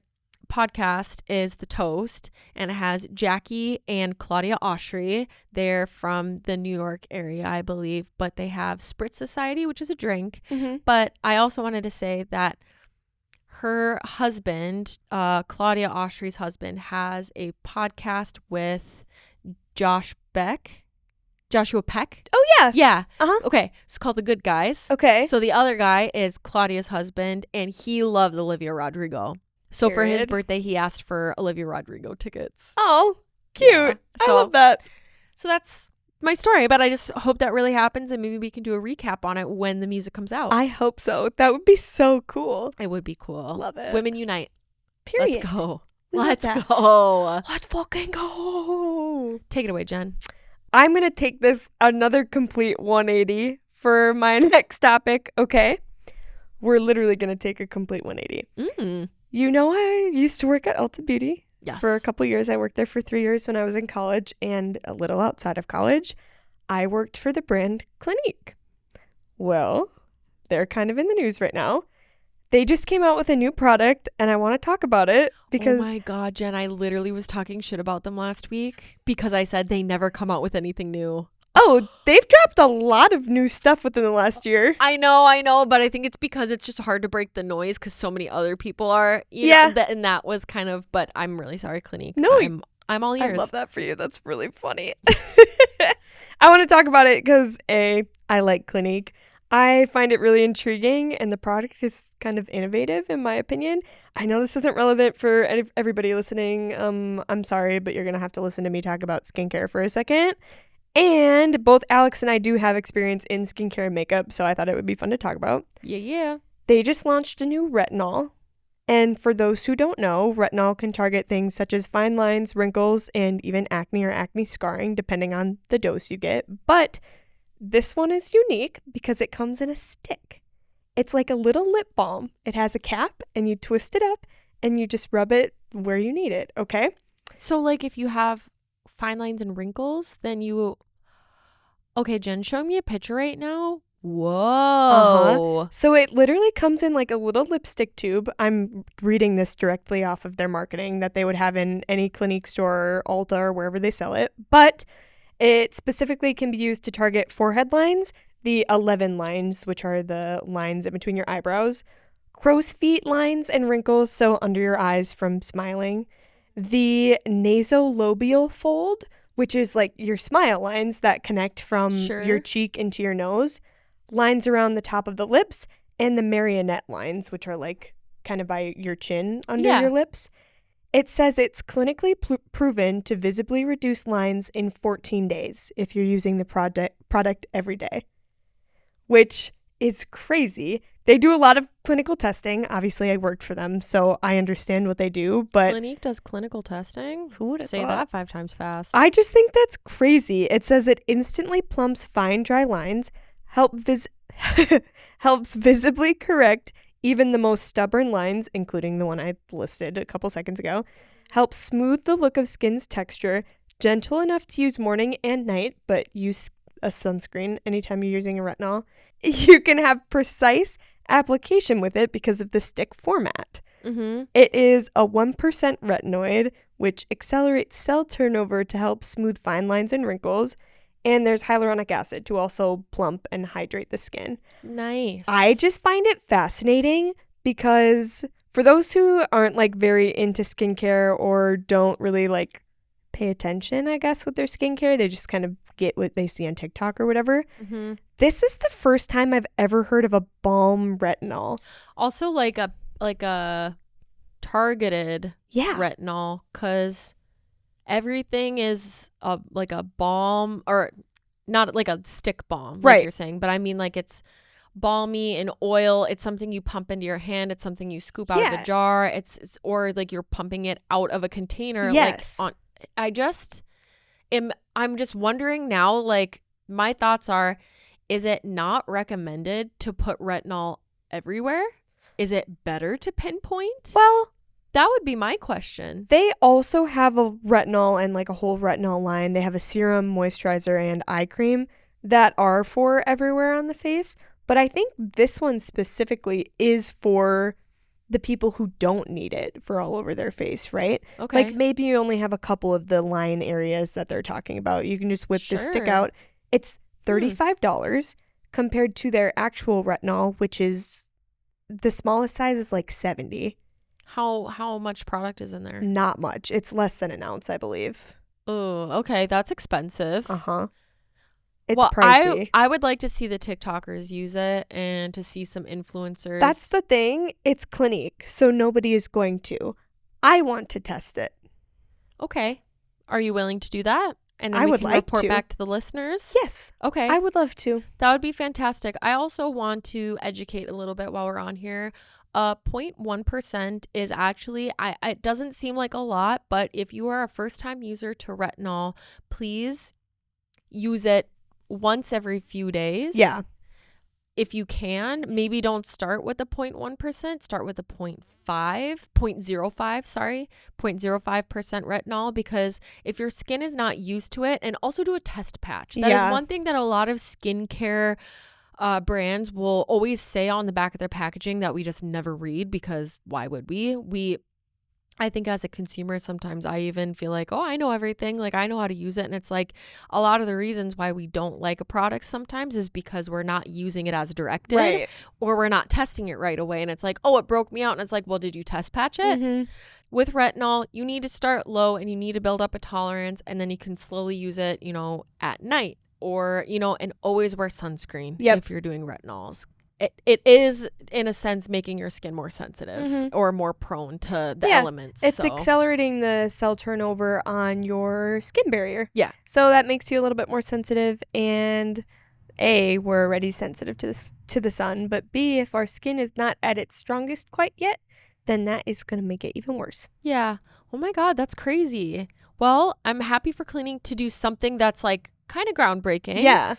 podcast is The Toast, and it has Jackie and Claudia Oshry. They're from the New York area, I believe, but they have Spritz Society, which is a drink. Mm-hmm. But I also wanted to say that her husband, Claudia Oshry's husband, has a podcast with Joshua Peck. Oh, yeah. Yeah. Uh-huh. Okay. It's called The Good Guys. Okay. So the other guy is Claudia's husband, and he loves Olivia Rodrigo. So for his Period. birthday, he asked for Olivia Rodrigo tickets. Oh, cute. Yeah. I So- love that. So that's my story, but I just hope that really happens, and maybe we can do a recap on it when the music comes out. I hope so. That would be so cool. It would be cool. Love it. Women unite. Period. Let's go. We love Let's that. go. Let's fucking go. Take it away, Jen. I'm going to take this another complete 180 for my next topic. Okay. We're literally going to take a complete 180. You know, I used to work at Ulta Beauty. Yes. For a couple years. I worked there for 3 years when I was in college, and a little outside of college, I worked for the brand Clinique. Well, they're kind of in the news right now. They just came out with a new product, and I want to talk about it because Oh my God, Jen, I literally was talking shit about them last week because I said they never come out with anything new. they've dropped a lot of new stuff within the last year. I know, but I think it's because it's just hard to break the noise because so many other people are. Yeah. And that was kind of, but I'm really sorry, Clinique. No, I'm all I ears. love that for you. That's really funny. I want to talk about it because I like Clinique. I find it really intriguing, and the product is kind of innovative, in my opinion. I know this isn't relevant for everybody listening. I'm sorry, but you're going to have to listen to me talk about skincare for a second. And both Alex and I do have experience in skincare and makeup, so I thought it would be fun to talk about. Yeah. They just launched a new retinol. And for those who don't know, retinol can target things such as fine lines, wrinkles, and even acne or acne scarring, depending on the dose you get. But this one is unique because it comes in a stick. It's like a little lip balm. It has a cap, and you twist it up, and you just rub it where you need it, okay? So, like, if you have fine lines and wrinkles, then you... Okay, Jen, show me a picture right now. Whoa. So it literally comes in like a little lipstick tube. I'm reading this directly off of their marketing that they would have in any Clinique store or Ulta or wherever they sell it. But it specifically can be used to target forehead lines, the 11 lines, which are the lines in between your eyebrows, crow's feet lines and wrinkles, so under your eyes from smiling, the nasolabial fold, which is like your smile lines that connect from your cheek into your nose, lines around the top of the lips, and the marionette lines, which are like kind of by your chin under your lips. It says it's clinically proven to visibly reduce lines in 14 days if you're using the product every day, which is crazy. They do a lot of clinical testing. Obviously, I worked for them, so I understand what they do, but... Clinique does clinical testing? Who would have Say thought? that 5 times fast. I just think that's crazy. It says it instantly plumps fine, dry lines, helps visibly correct even the most stubborn lines, including the one I listed a couple seconds ago, helps smooth the look of skin's texture, gentle enough to use morning and night, but use a sunscreen anytime you're using a retinol. You can have precise application with it because of the stick format. It is a 1% retinoid, which accelerates cell turnover to help smooth fine lines and wrinkles. And there's hyaluronic acid to also plump and hydrate the skin. Nice. I just find it fascinating because for those who aren't like very into skincare or don't really like pay attention, I guess, with their skincare, they just kind of get what they see on TikTok or whatever. This is the first time I've ever heard of a balm retinol. Also, like a targeted retinol, because everything is like a balm, or not like a stick balm, like you're saying, but I mean like it's balmy and oil. It's something you pump into your hand. It's something you scoop out of the jar. It's or like you're pumping it out of a container. Yes. I'm just wondering now, like my thoughts are, is it not recommended to put retinol everywhere? Is it better to pinpoint? Well, That would be my question. they also have a retinol and like a whole retinol line. They have a serum, moisturizer, and eye cream that are for everywhere on the face. But I think this one specifically is for the people who don't need it for all over their face, right? Okay. Like maybe you only have a couple of the line areas that they're talking about. You can just whip the stick Sure. out. It's $35 compared to their actual retinol, which is the smallest size is like 70. How much product is in there? Not much. It's less than an ounce, I believe. Oh, okay. That's expensive. Uh-huh. It's Well, pricey. I would like to see the TikTokers use it and to see some influencers. That's the thing. It's Clinique, so nobody is going to. I want to test it. Okay. Are you willing to do that? And then I we would can like report to. back to the listeners? Yes, Okay. I would love to. That would be fantastic. I also want to educate a little bit while we're on here. 0.1% is actually, it doesn't seem like a lot, but if you are a first-time user to retinol, please use it once every few days. Yeah. If you can, maybe don't start with the 0.1%, start with the 0.05% retinol, because if your skin is not used to it, and also do a test patch. That is one thing that a lot of skincare brands will always say on the back of their packaging that we just never read, because why would we? I think as a consumer, sometimes I even feel like, oh, I know everything. Like, I know how to use it. And it's like a lot of the reasons why we don't like a product sometimes is because we're not using it as directed, Right. or we're not testing it right away. And it's like, oh, it broke me out. And it's like, well, did you test patch it? Mhm. With retinol, you need to start low and you need to build up a tolerance, and then you can slowly use it, at night, or, and always wear sunscreen if you're doing retinols. It is, in a sense, making your skin more sensitive or more prone to the elements. It's accelerating the cell turnover on your skin barrier. Yeah. So that makes you a little bit more sensitive, and A, we're already sensitive to the sun, but B, if our skin is not at its strongest quite yet, then that is going to make it even worse. Yeah. Oh my God, that's crazy. Well, I'm happy for Clinique to do something that's like kind of groundbreaking. Yeah.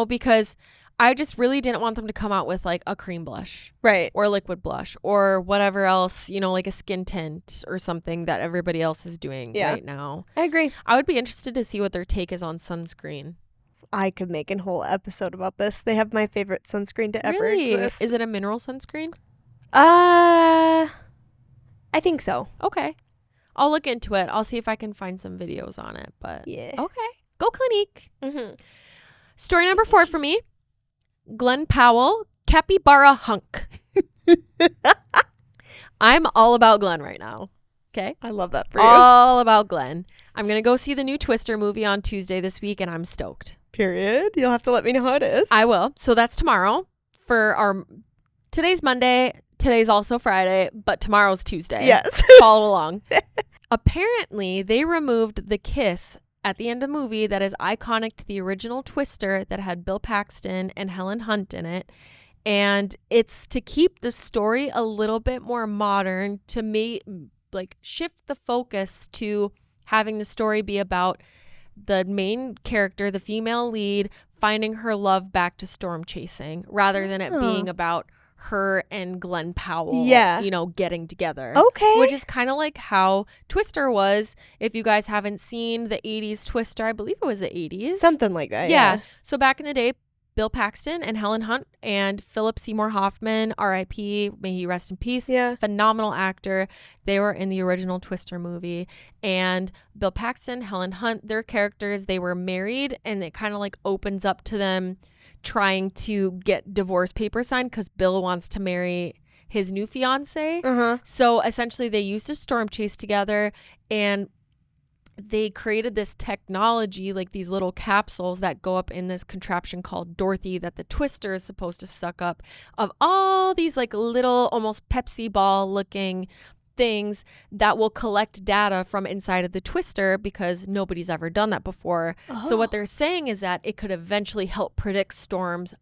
Because I just really didn't want them to come out with like a cream blush. Right. Or liquid blush or whatever else, like a skin tint or something that everybody else is doing right now. I agree. I would be interested to see what their take is on sunscreen. I could make a whole episode about this. They have my favorite sunscreen to ever Really? exist. Is it a mineral sunscreen? I think so. Okay. I'll look into it. I'll see if I can find some videos on it. But Yeah. okay. Go Clinique. Mm-hmm. Story number 4 for me. Glenn Powell, Capybara Hunk. I'm all about Glenn right now. Okay? I love that for you. All about Glenn. I'm going to go see the new Twister movie on Tuesday this week, and I'm stoked. Period. You'll have to let me know how it is. I will. So that's tomorrow for today's Monday. Today's also Friday, but tomorrow's Tuesday. Yes. Follow along. Apparently, they removed the kiss at the end of the movie that is iconic to the original Twister that had Bill Paxton and Helen Hunt in it. And it's to keep the story a little bit more modern, to shift the focus to having the story be about the main character, the female lead, finding her love back to storm chasing, rather than it being about her and Glenn Powell, getting together. Okay. Which is kind of like how Twister was. If you guys haven't seen the 80s Twister, I believe it was the 80s. Something like that. Yeah. So back in the day, Bill Paxton and Helen Hunt and Philip Seymour Hoffman, R.I.P., may he rest in peace. Yeah. Phenomenal actor. They were in the original Twister movie. And Bill Paxton, Helen Hunt, their characters, they were married, and it kind of like opens up to them trying to get divorce papers signed because Bill wants to marry his new fiance. So essentially they used a storm chase together, and they created this technology, like these little capsules that go up in this contraption called Dorothy that the Twister is supposed to suck up, of all these like little almost Pepsi ball looking things that will collect data from inside of the Twister, because nobody's ever done that before. So what they're saying is that it could eventually help predict storms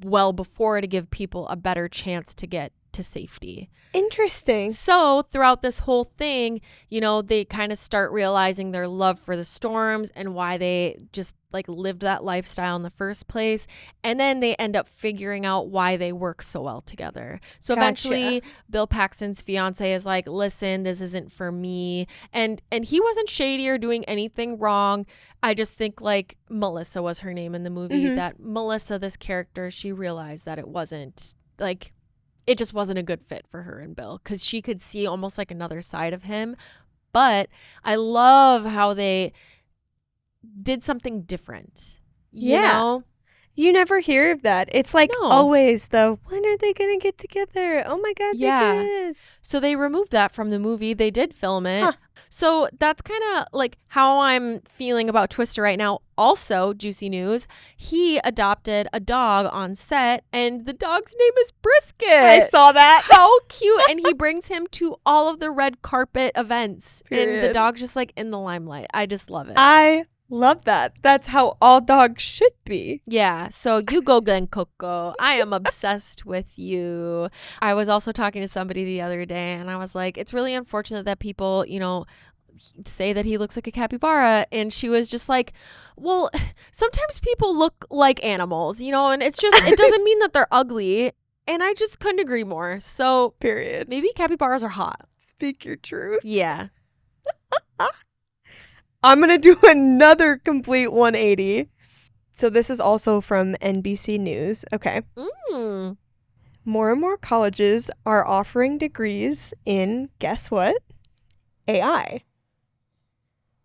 well before, to give people a better chance to get to safety. Interesting. So throughout this whole thing, you know, they kind of start realizing their love for the storms and why they just like lived that lifestyle in the first place. And then they end up figuring out why they work so well together. So eventually Bill Paxton's fiance is like, listen, this isn't for me. And he wasn't shady or doing anything wrong. I just think like Melissa was her name in the movie, that Melissa, this character, she realized that it wasn't like, it just wasn't a good fit for her and Bill because she could see almost like another side of him. But I love how they did something different. You know? You never hear of that. It's like always the, when are they going to get together? Oh my God, yeah. they did. So they removed that from the movie. They did film it. So that's kind of like how I'm feeling about Twister right now. Also, juicy news, he adopted a dog on set and the dog's name is Brisket. I saw that. How cute. And he brings him to all of the red carpet events. Period. And the dog's just like in the limelight. I just love it. I love that. That's how all dogs should be. Yeah. So you go, Glen Coco. I am obsessed with you. I was also talking to somebody the other day and I was like, it's really unfortunate that people, you know, say that he looks like a capybara. And she was just like, well, sometimes people look like animals, you know, and it's just, it doesn't mean that they're ugly. And I just couldn't agree more. So period. Maybe capybaras are hot. Speak your truth. Yeah. I'm going to do another complete 180. So this is also from NBC News. Okay. More and more colleges are offering degrees in, guess what? AI.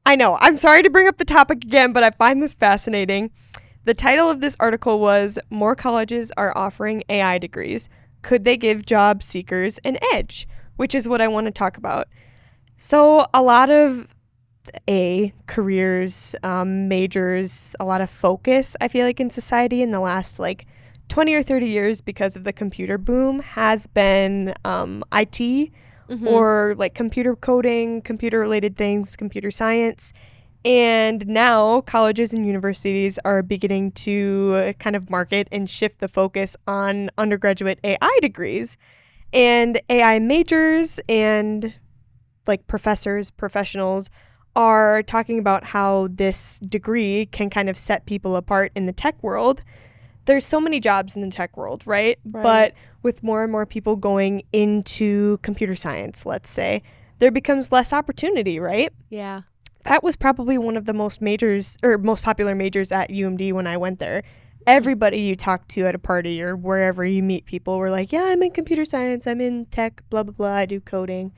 I know. I'm sorry to bring up the topic again, but I find this fascinating. The title of this article was, More colleges are offering AI degrees. Could they give job seekers an edge? Which is what I want to talk about. So a lot of careers, majors, a lot of focus, I feel like, in society in the last like 20 or 30 years because of the computer boom has been IT or like computer coding, computer related things, computer science. And now colleges and universities are beginning to kind of market and shift the focus on undergraduate AI degrees. And AI majors and like professors, professionals are talking about how this degree can kind of set people apart in the tech world. There's so many jobs in the tech world, right? But with more and more people going into computer science, let's say, there becomes less opportunity, right? Yeah. That was probably one of the most popular majors at UMD when I went there. Everybody you talk to at a party or wherever you meet people were like, yeah, I'm in computer science, I'm in tech, blah, blah, blah, I do coding.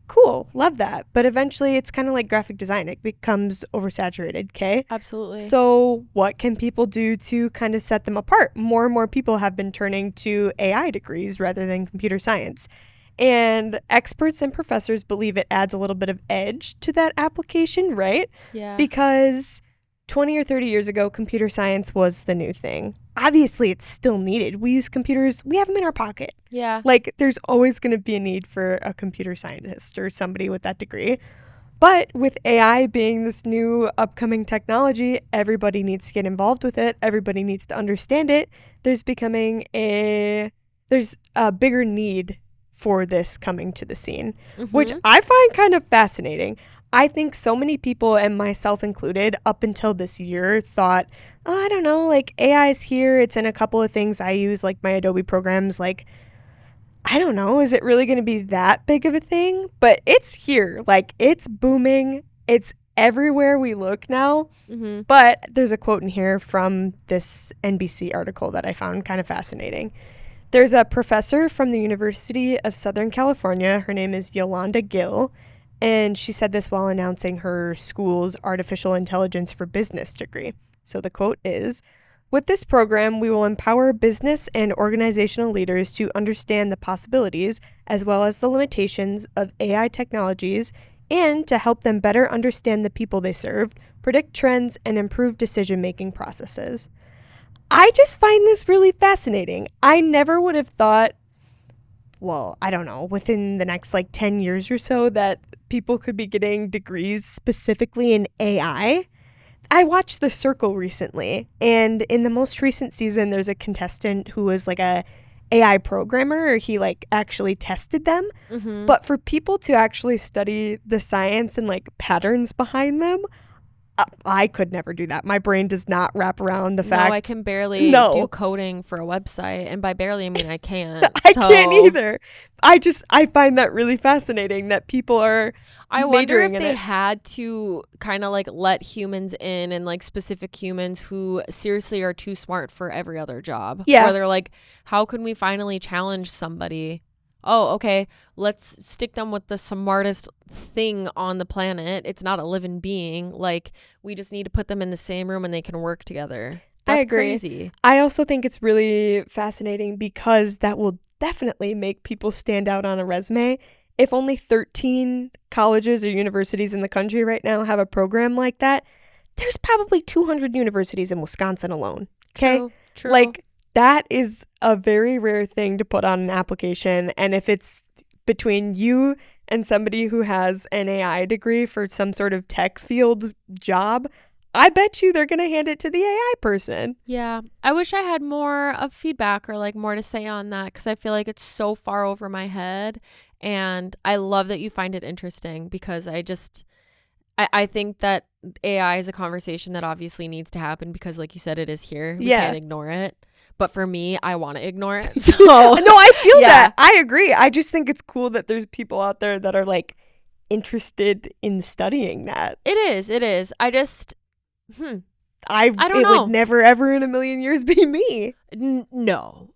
Cool, love that. But eventually it's kind of like graphic design. It becomes oversaturated, okay? Absolutely. So what can people do to kind of set them apart? More and more people have been turning to AI degrees rather than computer science. And experts and professors believe it adds a little bit of edge to that application, right? Yeah. Because 20 or 30 years ago, computer science was the new thing. Obviously, it's still needed. We use computers. We have them in our pocket. Yeah. Like, there's always going to be a need for a computer scientist or somebody with that degree. But with AI being this new upcoming technology, everybody needs to get involved with it. Everybody needs to understand it. There's a bigger need for this coming to the scene, which I find kind of fascinating. I think so many people, and myself included, up until this year thought, oh, I don't know, like AI is here. It's in a couple of things I use, like my Adobe programs. Like, I don't know, is it really going to be that big of a thing? But it's here. Like, it's booming. It's everywhere we look now. But there's a quote in here from this NBC article that I found kind of fascinating. There's a professor from the University of Southern California. Her name is Yolanda Gill. And she said this while announcing her school's Artificial Intelligence for Business degree. So the quote is, with this program, we will empower business and organizational leaders to understand the possibilities as well as the limitations of AI technologies and to help them better understand the people they serve, predict trends, and improve decision-making processes. I just find this really fascinating. I never would have thought, well, I don't know, within the next like 10 years or so that people could be getting degrees specifically in AI. I watched The Circle recently, and in the most recent season, there's a contestant who was like a AI programmer, or he like actually tested them. Mm-hmm. But for people to actually study the science and like patterns behind them, I could never do that. My brain does not wrap around the fact. No, I can barely No. do coding for a website. And by barely, I mean I can't. I can't either. I find that really fascinating that people are I wonder if majoring in they it. had to kind of like let humans in, and like specific humans who seriously are too smart for every other job. Yeah. Where they're like, how can we finally challenge somebody? Oh, okay, let's stick them with the smartest thing on the planet. It's not a living being. Like, we just need to put them in the same room and they can work together. I That's agree. crazy. I also think it's really fascinating because that will definitely make people stand out on a resume. If only 13 colleges or universities in the country right now have a program like that, there's probably 200 universities in Wisconsin alone. Okay? True. Like, that is a very rare thing to put on an application. And if it's between you and somebody who has an AI degree for some sort of tech field job, I bet you they're going to hand it to the AI person. Yeah. I wish I had more of feedback or like more to say on that, because I feel like it's so far over my head. And I love that you find it interesting, because I think that AI is a conversation that obviously needs to happen, because like you said, it is here. We can't ignore it. But for me, I want to ignore it. So No, I feel Yeah. that. I agree. I just think it's cool that there's people out there that are like interested in studying that. It is. I just, I don't it know. would never ever in a million years be me. No.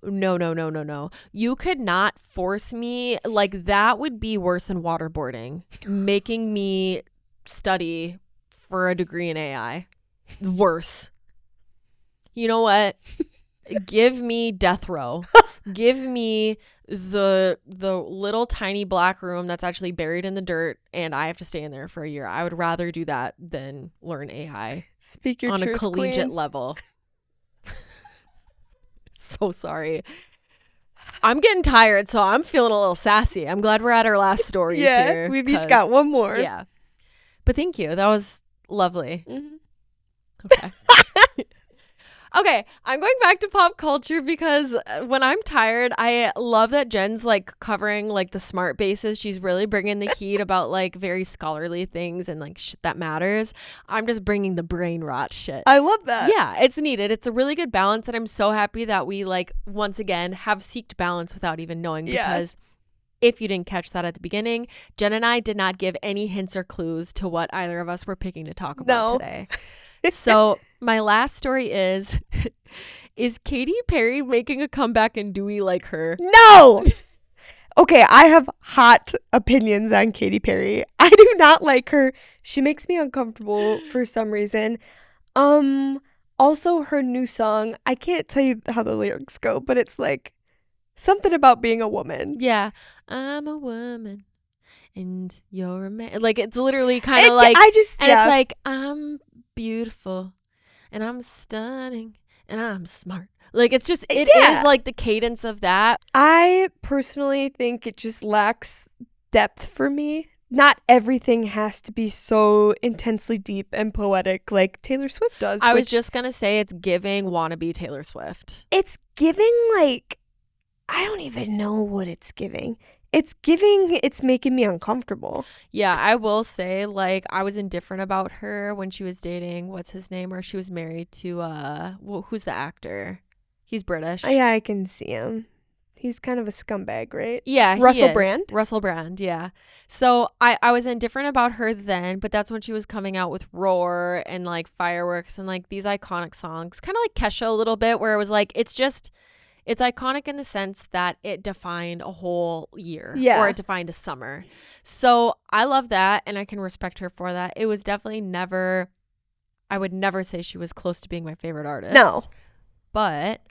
You could not force me. Like, that would be worse than waterboarding, making me study for a degree in AI. Worse. You know what? Give me death row. Give me the little tiny black room that's actually buried in the dirt, and I have to stay in there for a year. I would rather do that than learn AI Speak your on truth, a collegiate queen. level. So sorry. I'm getting tired, so I'm feeling a little sassy. I'm glad we're at our last stories here. We've each 'cause- got one more. Yeah. But thank you. That was lovely. Mhm. Okay. Okay, I'm going back to pop culture, because when I'm tired, I love that Jen's like covering like the smart bases. She's really bringing the heat about like very scholarly things and like shit that matters. I'm just bringing the brain rot shit. I love that. Yeah, it's needed. It's a really good balance, and I'm so happy that we like once again have seeked balance without even knowing, Yeah. because if you didn't catch that at the beginning, Jen and I did not give any hints or clues to what either of us were picking to talk about No. today. So my last story is Katy Perry making a comeback, and do we like her? No. Okay, I have hot opinions on Katy Perry. I do not like her. She makes me uncomfortable for some reason. Also her new song, I can't tell you how the lyrics go, but it's like something about being a woman. Yeah. I'm a woman and you're a man. Like, it's literally kind of like, It's like, I'm beautiful and I'm stunning and I'm smart. Like, it's just, it Yeah. is like the cadence of that. I personally think it just lacks depth for me. Not everything has to be so intensely deep and poetic like Taylor Swift does. I was just going to say it's giving wannabe Taylor Swift. It's giving like, I don't even know what it's giving. It's making me uncomfortable. Yeah, I will say, like, I was indifferent about her when she was dating, what's his name, or she was married to, who's the actor? He's British. Yeah, I can see him. He's kind of a scumbag, right? Yeah, he Russell is. Brand? Russell Brand, yeah. So I was indifferent about her then, but that's when she was coming out with Roar and like Fireworks and like these iconic songs, kind of like Kesha a little bit, where it was like, it's iconic in the sense that it defined a whole year, Yeah. or it defined a summer. So I love that, and I can respect her for that. It was definitely never, I would never say she was close to being my favorite artist. No. But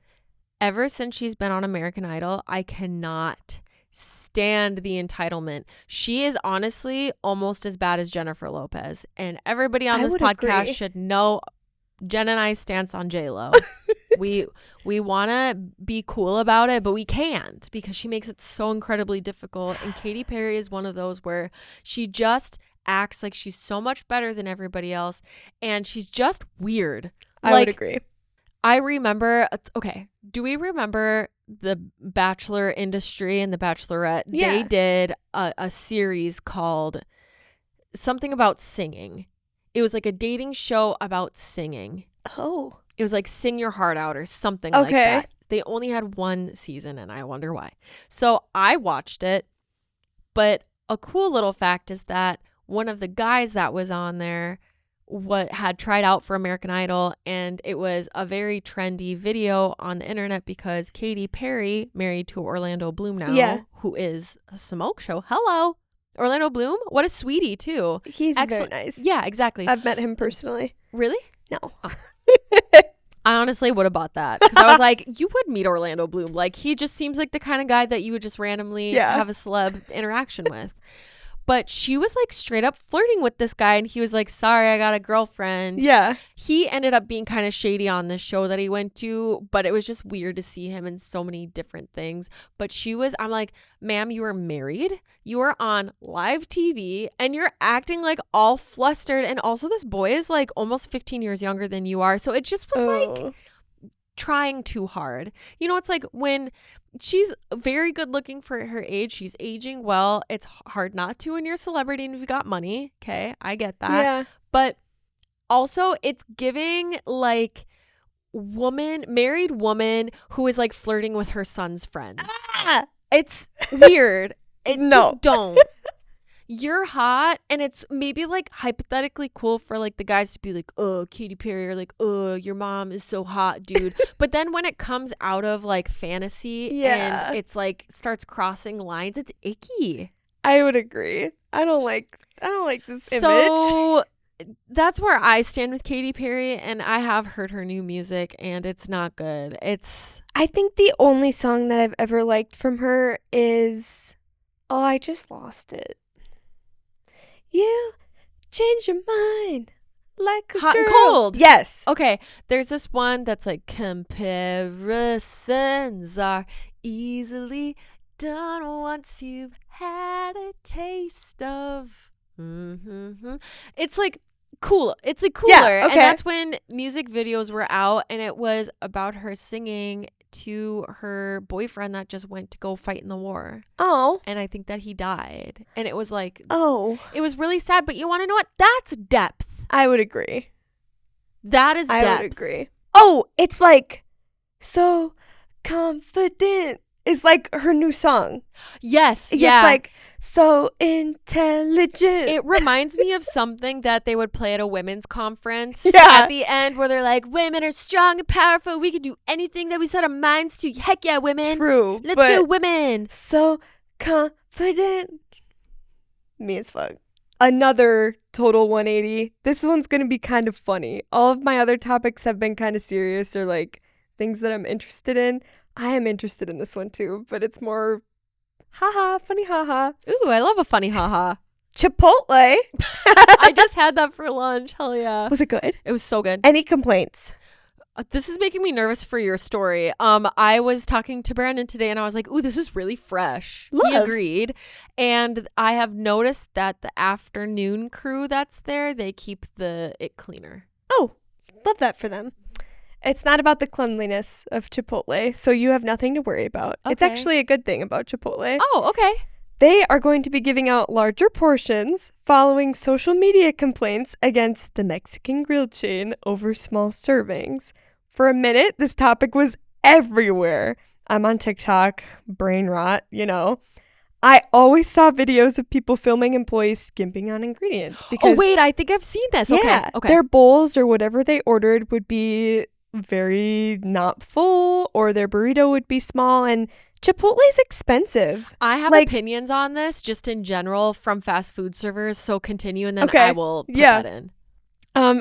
ever since she's been on American Idol, I cannot stand the entitlement. She is honestly almost as bad as Jennifer Lopez. And everybody on I this would podcast agree. should know Jen and I's stance on J-Lo. we want to be cool about it, but we can't, because she makes it so incredibly difficult. And Katy Perry is one of those where she just acts like she's so much better than everybody else. And she's just weird. I would agree. I remember, okay, do we remember the Bachelor industry and the Bachelorette, Yeah. they did a series called something about singing. It was like a dating show about singing. Oh. It was like Sing Your Heart Out or something Okay. like that. They only had one season, and I wonder why. So I watched it, but a cool little fact is that one of the guys that was on there had tried out for American Idol, and it was a very trendy video on the internet because Katy Perry, married to Orlando Bloom now, Yeah. who is a smoke show. Hello, Orlando Bloom. What a sweetie too. He's Excellent. very nice. Yeah, exactly. I've met him personally. Really? No. I honestly would have bought that because I was like, you would meet Orlando Bloom. Like, he just seems like the kind of guy that you would just randomly have a celeb interaction with. But she was like straight up flirting with this guy, and he was like, sorry, I got a girlfriend. Yeah. He ended up being kind of shady on this show that he went to, but it was just weird to see him in so many different things. But I'm like, ma'am, you are married. You are on live TV, and you're acting like all flustered. And also, this boy is like almost 15 years younger than you are. So it just was like trying too hard. You know, it's like when she's very good looking for her age, she's aging well. It's hard not to when you're a celebrity and you've got money. Okay, I get that. Yeah. But also, it's giving like married woman who is like flirting with her son's friends. It's weird. Just don't. You're hot, and it's maybe like hypothetically cool for like the guys to be like, oh, Katy Perry, or like, oh, your mom is so hot, dude. But then when it comes out of like fantasy and it's like starts crossing lines, it's icky. I would agree. I don't like this image. So that's where I stand with Katy Perry, and I have heard her new music, and it's not good. I think the only song that I've ever liked from her is, I just lost it. You change your mind like a Hot girl. and Cold. Yes. Okay, there's this one that's like, comparisons are easily done once you've had a taste of. It's like cool. It's like cooler. Yeah, okay. And that's when music videos were out, and it was about her singing to her boyfriend that just went to go fight in the war. Oh. And I think that he died. And it was like, it was really sad. But you want to know what? That's depth. I would agree. That is depth. I would agree. Oh, it's like So Confident is like her new song. Yes. It's Yeah. like So Intelligent. It reminds me of something that they would play at a women's conference Yeah. at the end, where they're like, women are strong and powerful. We can do anything that we set our minds to. Heck yeah, women. True. Let's but go, women. So Confident. Me as fuck. Another total 180. This one's going to be kind of funny. All of my other topics have been kind of serious or like things that I'm interested in. I am interested in this one too, but it's more haha, funny haha. Ooh, I love a funny haha. Chipotle. I just had that for lunch. Hell yeah. Was it good? It was so good. Any complaints? This is making me nervous for your story. I was talking to Brandon today, and I was like, ooh, this is really fresh. He Love. agreed. And I have noticed that the afternoon crew that's there, they keep it cleaner. Oh, love that for them. It's not about the cleanliness of Chipotle, so you have nothing to worry about. It's Okay. actually a good thing about Chipotle. Oh, okay. They are going to be giving out larger portions following social media complaints against the Mexican grill chain over small servings. For a minute, this topic was everywhere. I'm on TikTok, brain rot, you know. I always saw videos of people filming employees skimping on ingredients because Oh, wait, I think I've seen this. yeah, Okay. their bowls or whatever they ordered would be very not full, or their burrito would be small, and Chipotle's expensive. I have like- opinions on this just in general from fast food servers, so continue and then Okay. I will put Yeah. that in.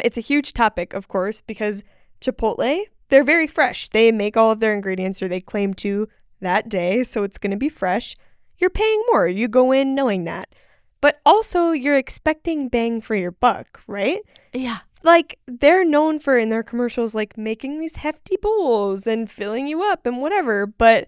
It's a huge topic, of course, because Chipotle, they're very fresh. They make all of their ingredients, or they claim to, that day, so it's going to be fresh. You're paying more. You go in knowing that. But also, you're expecting bang for your buck, right? Yeah. Like, they're known for, in their commercials, like, making these hefty bowls and filling you up and whatever. But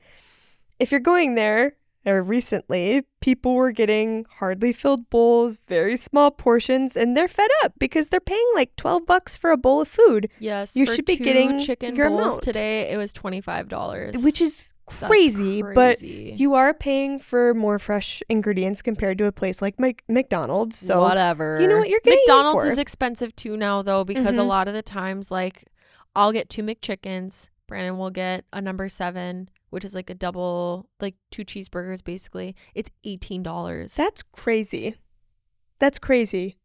if you're going there, or recently, people were getting hardly filled bowls, very small portions, and they're fed up because they're paying like $12 for a bowl of food, Yes. You for should be 2 getting chicken your bowls amount. today. It was $25. which is crazy, but crazy. you are paying for more fresh ingredients compared to a place like McDonald's. So whatever. you know what you're getting McDonald's for. is expensive too now though, because a lot of the times, like, I'll get 2 McChickens. Brandon will get a number 7, which is like a double, like 2 cheeseburgers basically. It's $18. That's crazy. That's crazy.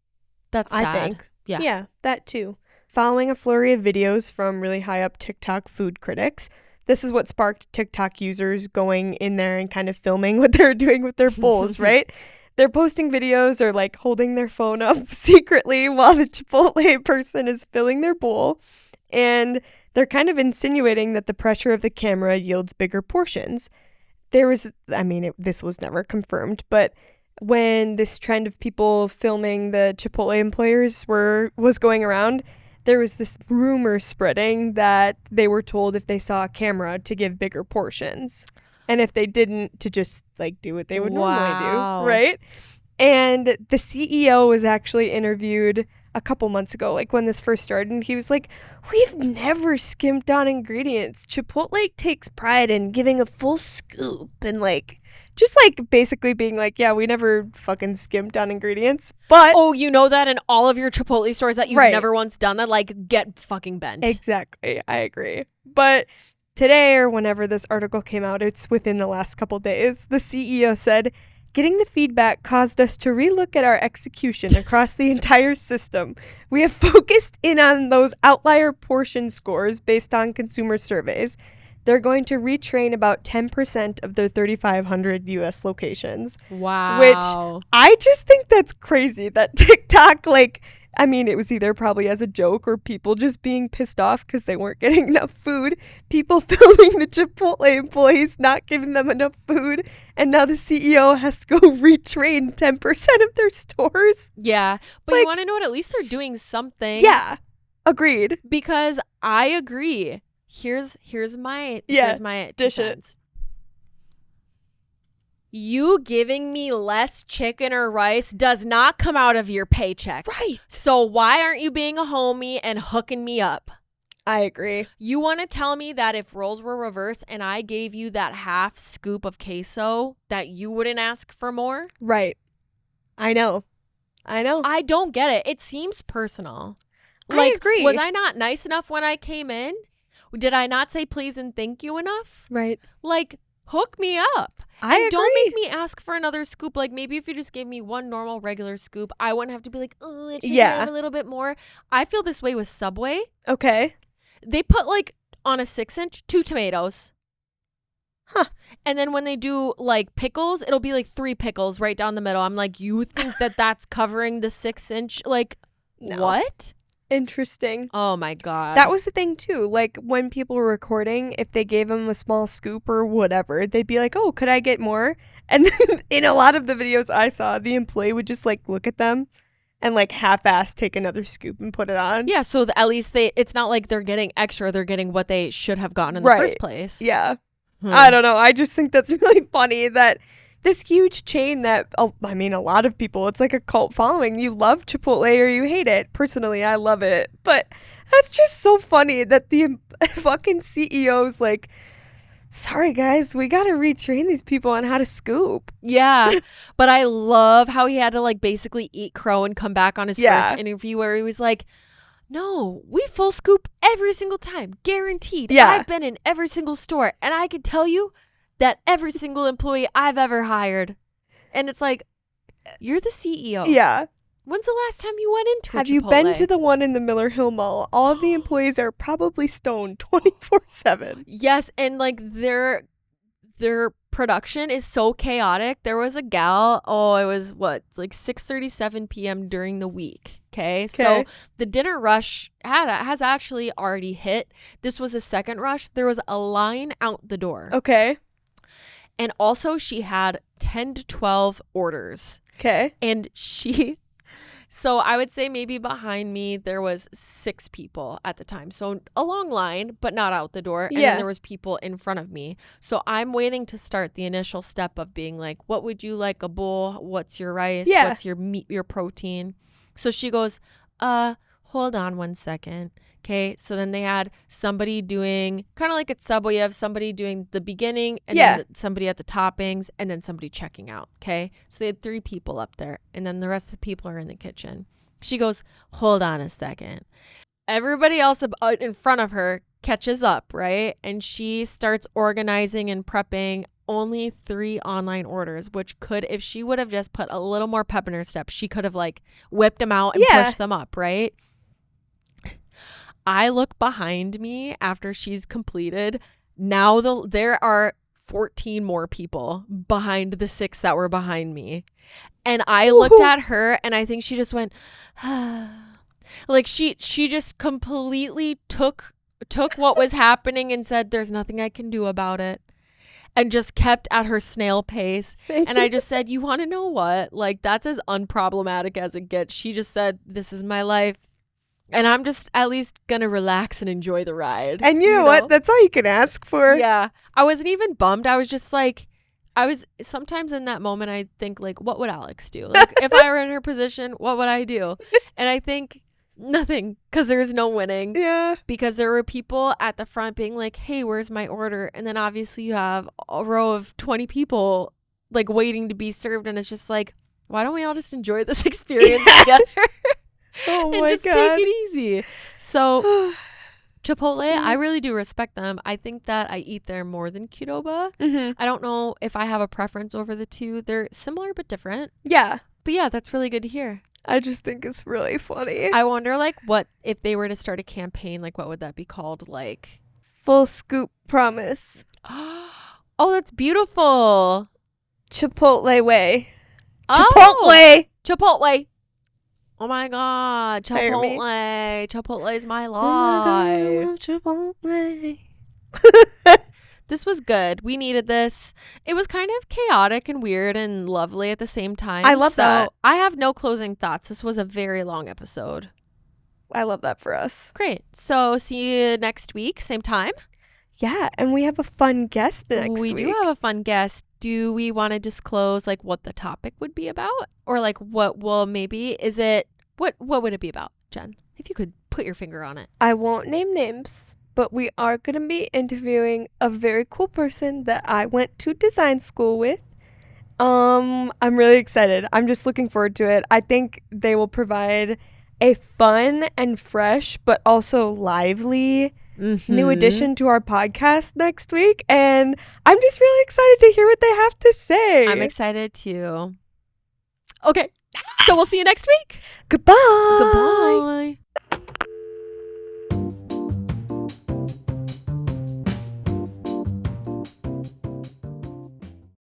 That's sad. I think. Yeah. Yeah, that too. Following a flurry of videos from really high up TikTok food critics, this is what sparked TikTok users going in there and kind of filming what they're doing with their bowls, right? They're posting videos or like holding their phone up secretly while the Chipotle person is filling their bowl. And they're kind of insinuating that the pressure of the camera yields bigger portions. This was never confirmed, but when this trend of people filming the Chipotle employers was going around, there was this rumor spreading that they were told if they saw a camera to give bigger portions. And if they didn't, to just like do what they would normally do, right? And the CEO was actually interviewed a couple months ago, like when this first started, and he was like, "We've never skimped on ingredients. Chipotle takes pride in giving a full scoop," and like just like basically being like, "Yeah, we never fucking skimped on ingredients." But oh, you know that in all of your Chipotle stores that you've never once done that, like, get fucking bent. Exactly, I agree. But today, or whenever this article came out, it's within the last couple days, the CEO said, "Getting the feedback caused us to relook at our execution across the entire system. We have focused in on those outlier portion scores based on consumer surveys. They're going to retrain about 10% of their 3,500 U.S. locations." Wow. Which I just think that's crazy that TikTok, it was either probably as a joke or people just being pissed off because they weren't getting enough food. People filming the Chipotle employees not giving them enough food. And now the CEO has to go retrain 10% of their stores. Yeah. But you want to know what? At least they're doing something. Yeah. Agreed. Because I agree. Here's my dish defense. You giving me less chicken or rice does not come out of your paycheck. Right. So why aren't you being a homie and hooking me up? I agree. You want to tell me that if roles were reversed and I gave you that half scoop of queso, that you wouldn't ask for more? Right. I know. I don't get it. It seems personal. I agree. Was I not nice enough when I came in? Did I not say please and thank you enough? Right. Like, hook me up. I agree. Don't make me ask for another scoop. Like, maybe if you just gave me one normal regular scoop, I wouldn't have to be like, oh, I just have a little bit more. I feel this way with Subway. Okay. They put, like, on a 6-inch, 2 tomatoes. Huh. And then when they do, like, pickles, it'll be, like, 3 pickles right down the middle. I'm like, you think that that's covering the 6-inch? Like, no. What? Interesting. Oh my God. That was the thing too. Like when people were recording, if they gave them a small scoop or whatever, they'd be like, "Oh, could I get more?" And in a lot of the videos I saw, the employee would just like look at them and like half-ass take another scoop and put it on. Yeah, so at least it's not like they're getting extra, they're getting what they should have gotten in the first place. Yeah. I don't know. I just think that's really funny that this huge chain that, a lot of people, it's like a cult following. You love Chipotle or you hate it. Personally, I love it. But that's just so funny that the fucking CEO's like, "Sorry, guys, we got to retrain these people on how to scoop." Yeah. But I love how he had to like basically eat crow and come back on his first interview where he was like, "No, we full scoop every single time. Guaranteed. Yeah. I've been in every single store and I can tell you that every single employee I've ever hired." And it's like, you're the CEO. Yeah. When's the last time you went into Have a Chipotle? you been to the one in the Miller Hill Mall? All of the employees are probably stoned 24/7. Yes, and like their production is so chaotic. There was a gal, it was like 6:37 p.m. during the week. Okay, so the dinner rush has actually already hit. This was a second rush. There was a line out the door. Okay. And also she had 10 to 12 orders. Okay. And so I would say maybe behind me there was 6 people at the time. So a long line, but not out the door. And then there was people in front of me. So I'm waiting to start the initial step of being like, "What would you like? A bowl? What's your rice? Yeah. What's your meat, your protein?" So she goes, hold on one second. Okay, so then they had somebody doing, kind of like at Subway, you have somebody doing the beginning and then somebody at the toppings and then somebody checking out. Okay, so they had 3 people up there and then the rest of the people are in the kitchen. She goes, hold on a second. Everybody else in front of her catches up, right? And she starts organizing and prepping only 3 online orders, which could, if she would have just put a little more pep in her step, she could have like whipped them out and pushed them up, right? I look behind me after she's completed. Now there are 14 more people behind the 6 that were behind me. And I looked at her and I think she just went, like she just completely took what was happening and said, there's nothing I can do about it. And just kept at her snail pace. Same. And I just said, you want to know what? Like, that's as unproblematic as it gets. She just said, this is my life. And I'm just at least going to relax and enjoy the ride. And you know what? That's all you can ask for. Yeah. I wasn't even bummed. I was just like, sometimes in that moment, I think like, what would Alex do? Like, if I were in her position, what would I do? And I think nothing, because there's no winning. Yeah. Because there were people at the front being like, hey, where's my order? And then obviously you have a row of 20 people like waiting to be served. And it's just like, why don't we all just enjoy this experience together? Oh and my just God. take it easy. So Chipotle, I really do respect them. I think that I eat there more than Qdoba. Mm-hmm. I don't know if I have a preference over the two. They're similar but different. Yeah. But yeah, that's really good to hear. I just think it's really funny. I wonder like what if they were to start a campaign, like what would that be called? Like Full scoop promise. oh, that's beautiful. Chipotle way. Oh, Chipotle. Chipotle. Oh my God. Hire me. Chipotle. Chipotle is my Oh my life. God, I love Chipotle. This was good. We needed this. It was kind of chaotic and weird and lovely at the same time. I love that. I have no closing thoughts. This was a very long episode. I love that for us. Great. So see you next week, same time. Yeah, and we have a fun guest next week. We do have a fun guest. Do we want to disclose like what the topic would be about? Or like what would it be about, Jen? If you could put your finger on it. I won't name names, but we are going to be interviewing a very cool person that I went to design school with. I'm really excited. I'm just looking forward to it. I think they will provide a fun and fresh, but also lively new addition to our podcast next week. And I'm just really excited to hear what they have to say. I'm excited too. Okay. So we'll see you next week. Goodbye.